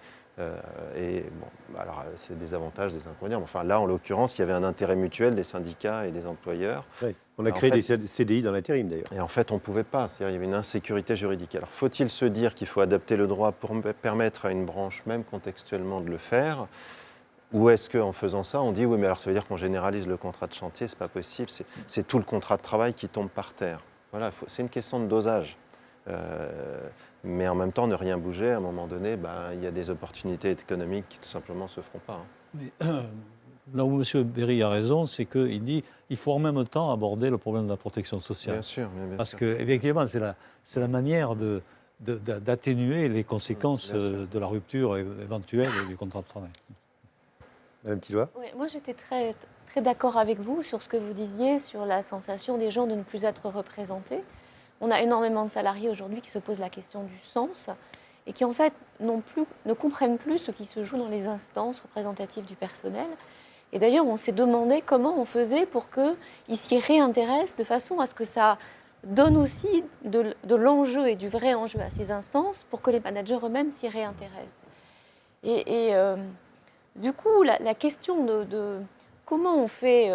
Et bon, alors c'est des avantages, des inconvénients. Enfin, là, en l'occurrence, il y avait un intérêt mutuel des syndicats et des employeurs. Oui. On a créé des CDI dans l'intérim, d'ailleurs. Et en fait, on ne pouvait pas. C'est-à-dire, il y avait une insécurité juridique. Alors, faut-il se dire qu'il faut adapter le droit pour permettre à une branche, même contextuellement, de le faire ? Ou est-ce qu'en faisant ça, on dit oui, mais alors ça veut dire qu'on généralise le contrat de chantier, c'est pas possible, c'est tout le contrat de travail qui tombe par terre. Voilà, c'est une question de dosage. Mais en même temps, ne rien bouger, à un moment donné, il y a des opportunités économiques qui tout simplement ne se feront pas. Mais, là où M. Berry a raison, c'est qu'il dit qu'il faut en même temps aborder le problème de la protection sociale. Bien sûr. Parce qu'effectivement, c'est la manière d'atténuer les conséquences de la rupture éventuelle du contrat de travail. Madame Tilloy ? Oui, moi, j'étais très, très d'accord avec vous sur ce que vous disiez, sur la sensation des gens de ne plus être représentés. On a énormément de salariés aujourd'hui qui se posent la question du sens et qui, en fait, ne comprennent plus ce qui se joue dans les instances représentatives du personnel. Et d'ailleurs, on s'est demandé comment on faisait pour qu'ils s'y réintéressent de façon à ce que ça donne aussi de l'enjeu et du vrai enjeu à ces instances pour que les managers eux-mêmes s'y réintéressent. Du coup, la question de comment on fait,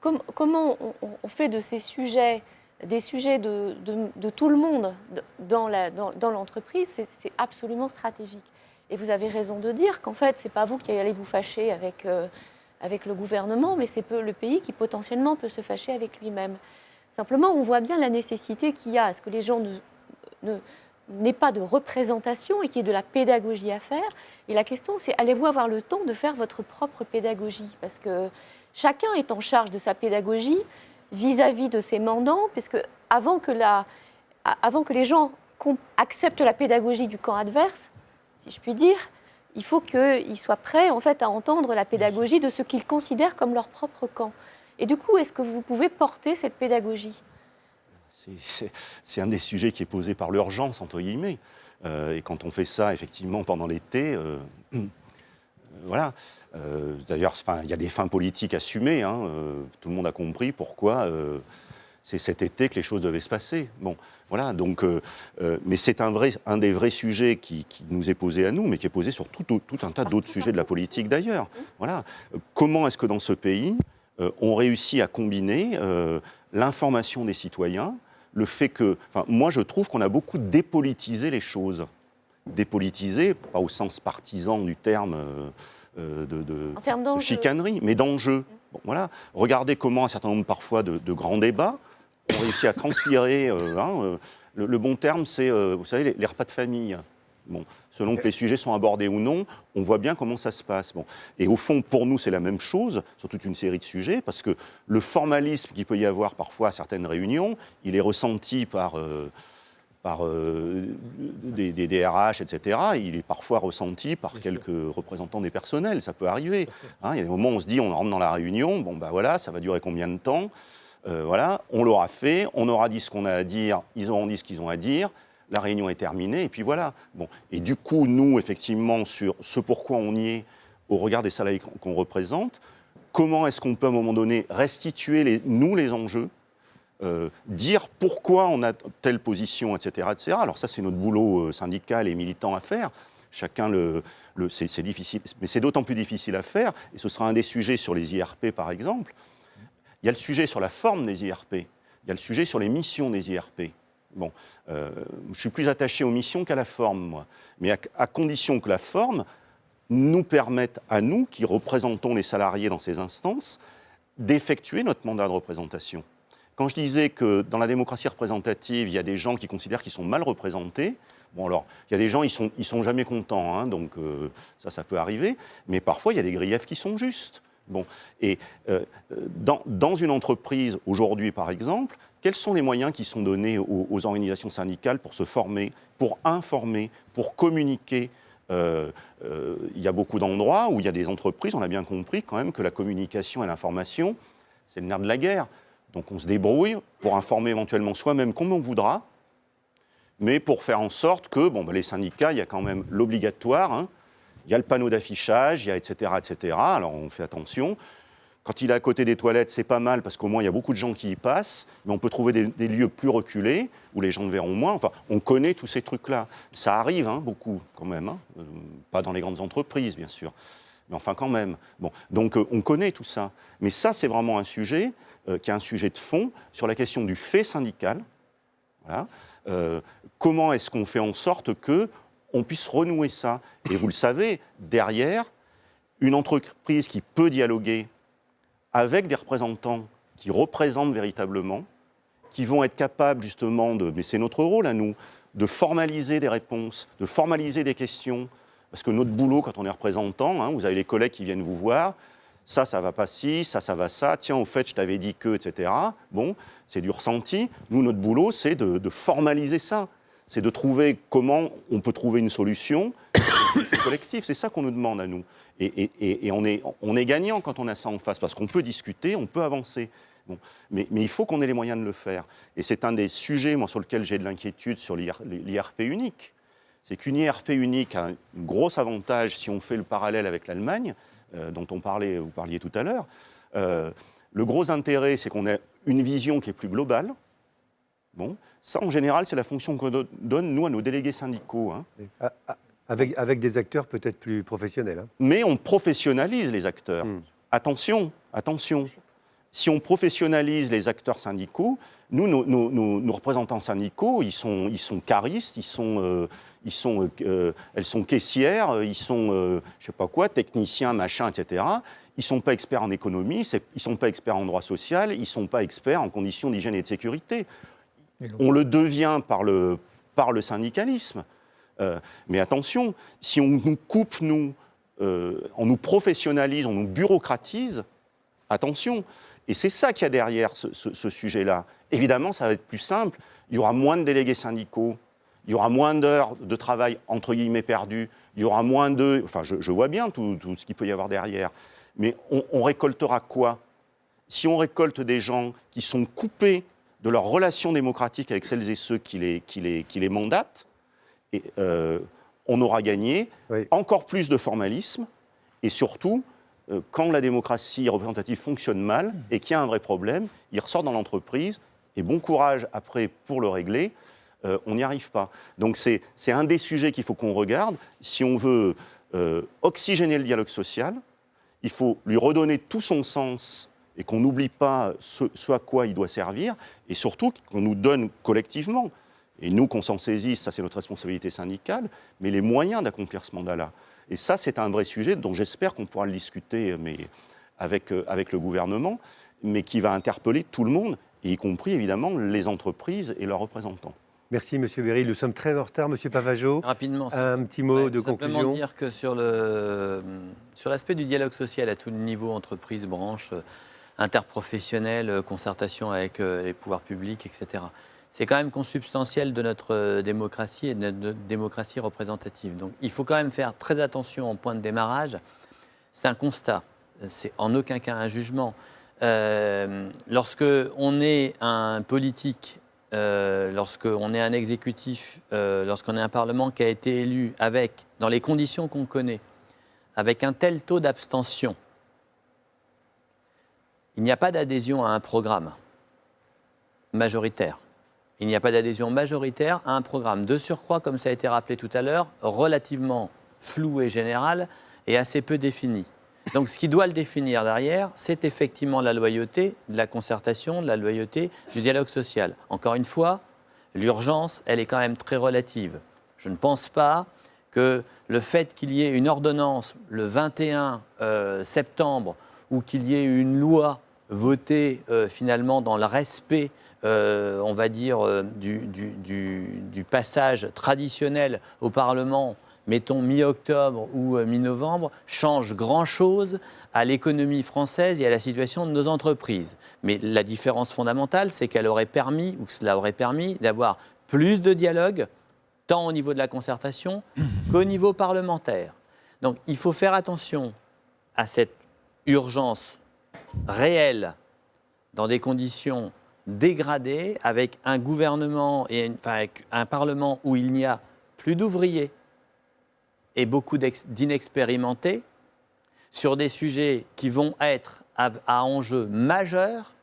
comment on fait de ces sujets des sujets de tout le monde dans l'entreprise, c'est absolument stratégique. Et vous avez raison de dire qu'en fait, ce n'est pas vous qui allez vous fâcher avec le gouvernement, mais c'est le pays qui potentiellement peut se fâcher avec lui-même. Simplement, on voit bien la nécessité qu'il y a à ce que les gens n'aient pas de représentation et qu'il y ait de la pédagogie à faire. Et la question, c'est allez-vous avoir le temps de faire votre propre pédagogie ? Parce que chacun est en charge de sa pédagogie vis-à-vis de ses mandants, parce que avant que les gens acceptent la pédagogie du camp adverse, si je puis dire, il faut qu'ils soient prêts en fait, à entendre la pédagogie de ce qu'ils considèrent comme leur propre camp. Et du coup, est-ce que vous pouvez porter cette pédagogie ? C'est un des sujets qui est posé par l'urgence, entre guillemets. Et quand on fait ça, effectivement, pendant l'été, voilà. D'ailleurs, il y a des fins politiques assumées. Tout le monde a compris pourquoi c'est cet été que les choses devaient se passer. Bon, voilà. Donc, mais c'est un des vrais sujets qui nous est posé à nous, mais qui est posé sur tout un tas d'autres sujets de la politique d'ailleurs. Voilà. Comment est-ce que dans ce pays, on réussit à combiner l'information des citoyens, le fait que... moi, je trouve qu'on a beaucoup dépolitisé les choses. Dépolitisé, pas au sens partisan du terme de chicanerie, mais d'enjeu. Bon, voilà. Regardez comment un certain nombre parfois de grands débats ont réussi à transpirer. Le bon terme, c'est, vous savez, les repas de famille. Bon, selon que les sujets sont abordés ou non, on voit bien comment ça se passe. Bon. Et au fond, pour nous, c'est la même chose, sur toute une série de sujets, parce que le formalisme qu'il peut y avoir parfois à certaines réunions, il est ressenti par des DRH, etc. Il est parfois ressenti par quelques représentants des personnels, ça peut arriver. Il y a des moments où on se dit, on rentre dans la réunion, bon ben voilà, ça va durer combien de temps, voilà, on l'aura fait, on aura dit ce qu'on a à dire, ils auront dit ce qu'ils ont à dire, la réunion est terminée, et puis voilà. Bon. Et du coup, nous, effectivement, sur ce pourquoi on y est, au regard des salariés qu'on représente, comment est-ce qu'on peut, à un moment donné, restituer les enjeux, dire pourquoi on a telle position, etc., etc. Alors ça, c'est notre boulot syndical et militant à faire. Chacun c'est difficile, mais c'est d'autant plus difficile à faire, et ce sera un des sujets sur les IRP, par exemple. Il y a le sujet sur la forme des IRP, il y a le sujet sur les missions des IRP. Bon, je suis plus attaché aux missions qu'à la forme, moi. Mais à condition que la forme nous permette, à nous, qui représentons les salariés dans ces instances, d'effectuer notre mandat de représentation. Quand je disais que dans la démocratie représentative, il y a des gens qui considèrent qu'ils sont mal représentés, bon alors, il y a des gens, ils sont jamais contents, hein, donc ça peut arriver, mais parfois il y a des griefs qui sont justes. Bon, et dans une entreprise, aujourd'hui par exemple, quels sont les moyens qui sont donnés aux organisations syndicales pour se former, pour informer, pour communiquer? Il y a beaucoup d'endroits où il y a des entreprises, on a bien compris quand même que la communication et l'information, c'est le nerf de la guerre. Donc on se débrouille pour informer éventuellement soi-même comme on voudra, mais pour faire en sorte que les syndicats, il y a quand même l'obligatoire, hein, il y a le panneau d'affichage, il y a etc., etc. Alors on fait attention. Quand il est à côté des toilettes, c'est pas mal parce qu'au moins il y a beaucoup de gens qui y passent, mais on peut trouver des lieux plus reculés où les gens le verront moins. Enfin, on connaît tous ces trucs-là. Ça arrive, hein, beaucoup quand même, hein. Pas dans les grandes entreprises, bien sûr, mais enfin quand même. Bon, donc on connaît tout ça. Mais ça, c'est vraiment un sujet qui est un sujet de fond sur la question du fait syndical. Voilà. Comment est-ce qu'on fait en sorte qu'on puisse renouer ça? Et vous le savez, derrière, une entreprise qui peut dialoguer avec des représentants qui représentent véritablement, qui vont être capables justement mais c'est notre rôle à nous, de formaliser des réponses, de formaliser des questions, parce que notre boulot quand on est représentant, hein, vous avez les collègues qui viennent vous voir, ça va pas ci, ça va ça, tiens au fait je t'avais dit que, etc. Bon, c'est du ressenti. Nous, notre boulot, c'est de formaliser ça, c'est de trouver comment on peut trouver une solution collective, c'est ça qu'on nous demande à nous. Et on est gagnant quand on a ça en face, parce qu'on peut discuter, on peut avancer. Bon. Mais il faut qu'on ait les moyens de le faire. Et c'est un des sujets, moi, sur lequel j'ai de l'inquiétude sur l'IRP unique. C'est qu'une IRP unique a un gros avantage si on fait le parallèle avec l'Allemagne, dont vous parliez tout à l'heure. Le gros intérêt, c'est qu'on ait une vision qui est plus globale. Bon. Ça, en général, c'est la fonction qu'on donne, nous, à nos délégués syndicaux. Hein. Avec des acteurs peut-être plus professionnels. Hein. Mais on professionnalise les acteurs. Attention. Si on professionnalise les acteurs syndicaux, nous, nos représentants syndicaux, ils sont caristes, elles sont caissières, ils sont, je sais pas quoi, techniciens, machin, etc. Ils ne sont pas experts en économie, ils ne sont pas experts en droit social, ils ne sont pas experts en conditions d'hygiène et de sécurité. On le devient par le syndicalisme. Mais attention, si on nous coupe, on nous professionnalise, on nous bureaucratise, attention. Et c'est ça qu'il y a derrière ce sujet-là. Évidemment, ça va être plus simple. Il y aura moins de délégués syndicaux, il y aura moins d'heures de travail, entre guillemets, perdues, il y aura moins de... Enfin, je vois bien tout ce qu'il peut y avoir derrière. Mais on récoltera quoi? Si on récolte des gens qui sont coupés de leur relation démocratique avec celles et ceux qui les mandatent, on aura gagné encore plus de formalisme et surtout, quand la démocratie représentative fonctionne mal et qu'il y a un vrai problème, il ressort dans l'entreprise et bon courage après pour le régler, on n'y arrive pas. Donc c'est un des sujets qu'il faut qu'on regarde. Si on veut oxygéner le dialogue social, il faut lui redonner tout son sens et qu'on n'oublie pas ce à quoi il doit servir et surtout qu'on nous donne collectivement. Et nous, qu'on s'en saisisse, ça c'est notre responsabilité syndicale, mais les moyens d'accomplir ce mandat-là. Et ça, c'est un vrai sujet dont j'espère qu'on pourra le discuter, mais avec le gouvernement, mais qui va interpeller tout le monde, y compris évidemment les entreprises et leurs représentants. Merci, Monsieur Berry. Nous sommes très en retard. Monsieur Pavageau, Rapidement, un petit mot de simplement conclusion. dire que sur l'aspect du dialogue social à tout niveau, entreprise, branche, interprofessionnelle, concertation avec les pouvoirs publics, etc., c'est quand même consubstantiel de notre démocratie et de notre démocratie représentative. Donc il faut quand même faire très attention en point de démarrage. C'est un constat, c'est en aucun cas un jugement. Lorsque on est un politique, lorsqu'on est un exécutif, lorsqu'on est un Parlement qui a été élu avec, dans les conditions qu'on connaît, avec un tel taux d'abstention, il n'y a pas d'adhésion à un programme majoritaire. Il n'y a pas d'adhésion majoritaire à un programme. De surcroît, comme ça a été rappelé tout à l'heure, relativement flou et général et assez peu défini. Donc ce qui doit le définir derrière, c'est effectivement la loyauté de la concertation, de la loyauté du dialogue social. Encore une fois, l'urgence, elle est quand même très relative. Je ne pense pas que le fait qu'il y ait une ordonnance le 21 septembre ou qu'il y ait une loi votée finalement dans le respect, on va dire, du passage traditionnel au Parlement, mettons mi-octobre ou mi-novembre, change grand-chose à l'économie française et à la situation de nos entreprises. Mais la différence fondamentale, c'est qu'elle aurait permis, ou que cela aurait permis, d'avoir plus de dialogue, tant au niveau de la concertation qu'au niveau parlementaire. Donc il faut faire attention à cette urgence réelle dans des conditions dégradées, avec un gouvernement et avec un Parlement où il n'y a plus d'ouvriers et beaucoup d'inexpérimentés sur des sujets qui vont être à enjeu majeur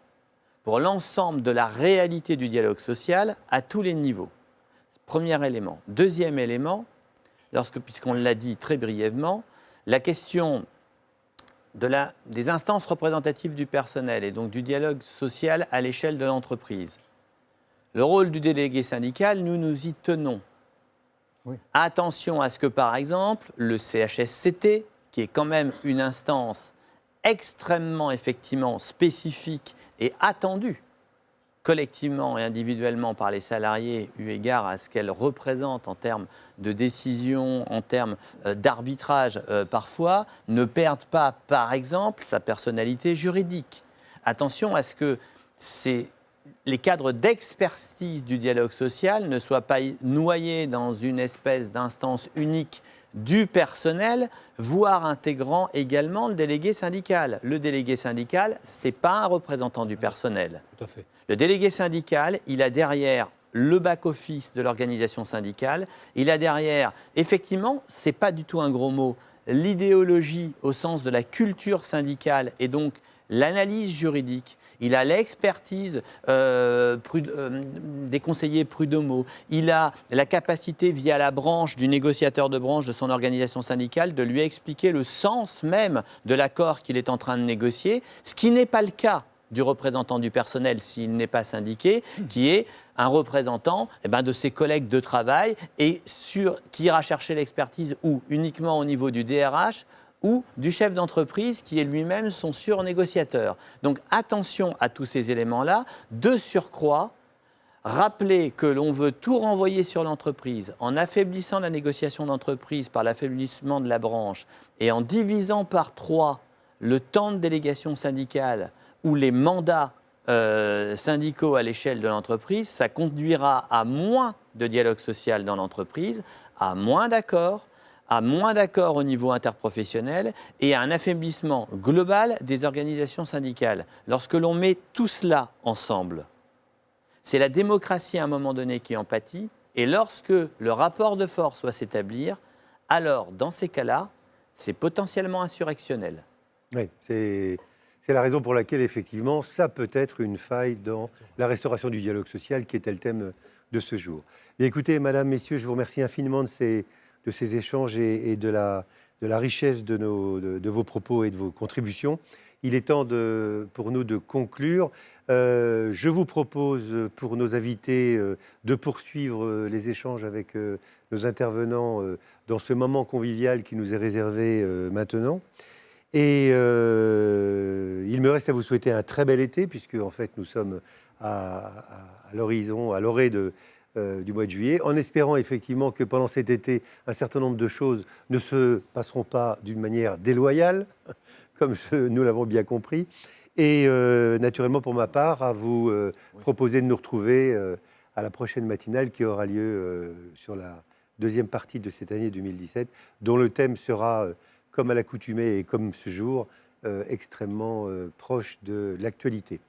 pour l'ensemble de la réalité du dialogue social à tous les niveaux. Premier élément. Deuxième élément, puisqu'on l'a dit très brièvement, la question des instances représentatives du personnel et donc du dialogue social à l'échelle de l'entreprise. Le rôle du délégué syndical, nous y tenons. Oui. Attention à ce que, par exemple, le CHSCT, qui est quand même une instance extrêmement, effectivement, spécifique et attendue collectivement et individuellement par les salariés, eu égard à ce qu'elle représente en termes de décision, en termes d'arbitrage parfois, ne perde pas, par exemple, sa personnalité juridique. Attention à ce que les cadres d'expertise du dialogue social ne soient pas noyés dans une espèce d'instance unique du personnel, voire intégrant également le délégué syndical. Le délégué syndical, ce n'est pas un représentant du personnel. Tout à fait. Le délégué syndical, il a derrière le back-office de l'organisation syndicale, il a derrière, effectivement, ce n'est pas du tout un gros mot, l'idéologie au sens de la culture syndicale et donc l'analyse juridique. Il a l'expertise des conseillers prud'homaux. Il a la capacité, via la branche, du négociateur de branche de son organisation syndicale, de lui expliquer le sens même de l'accord qu'il est en train de négocier, ce qui n'est pas le cas du représentant du personnel s'il n'est pas syndiqué, qui est un représentant de ses collègues de travail et qui ira chercher l'expertise uniquement au niveau du DRH ou du chef d'entreprise qui est lui-même son surnégociateur. Donc attention à tous ces éléments-là. De surcroît, rappeler que l'on veut tout renvoyer sur l'entreprise en affaiblissant la négociation d'entreprise par l'affaiblissement de la branche et en divisant par 3 le temps de délégation syndicale ou les mandats syndicaux à l'échelle de l'entreprise, ça conduira à moins de dialogue social dans l'entreprise, à moins d'accords au niveau interprofessionnel et à un affaiblissement global des organisations syndicales. Lorsque l'on met tout cela ensemble, c'est la démocratie à un moment donné qui en pâtit, et lorsque le rapport de force doit s'établir, alors dans ces cas-là, c'est potentiellement insurrectionnel. Oui, c'est la raison pour laquelle, effectivement, ça peut être une faille dans la restauration du dialogue social qui était le thème de ce jour. Et écoutez, Madame, Messieurs, je vous remercie infiniment de ces échanges et de la richesse de vos propos et de vos contributions. Il est temps pour nous de conclure. Je vous propose, pour nos invités, de poursuivre les échanges avec nos intervenants dans ce moment convivial qui nous est réservé maintenant. Et il me reste à vous souhaiter un très bel été, puisque en fait nous sommes à l'horizon, à l'orée du mois de juillet, en espérant effectivement que pendant cet été, un certain nombre de choses ne se passeront pas d'une manière déloyale, comme nous l'avons bien compris. Et naturellement, pour ma part, à vous proposer de nous retrouver à la prochaine matinale qui aura lieu sur la deuxième partie de cette année 2017, dont le thème sera, comme à l'accoutumée et comme ce jour, extrêmement proche de l'actualité.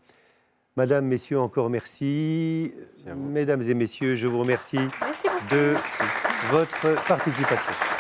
Madame, messieurs, encore merci. Mesdames et messieurs, je vous remercie de votre participation.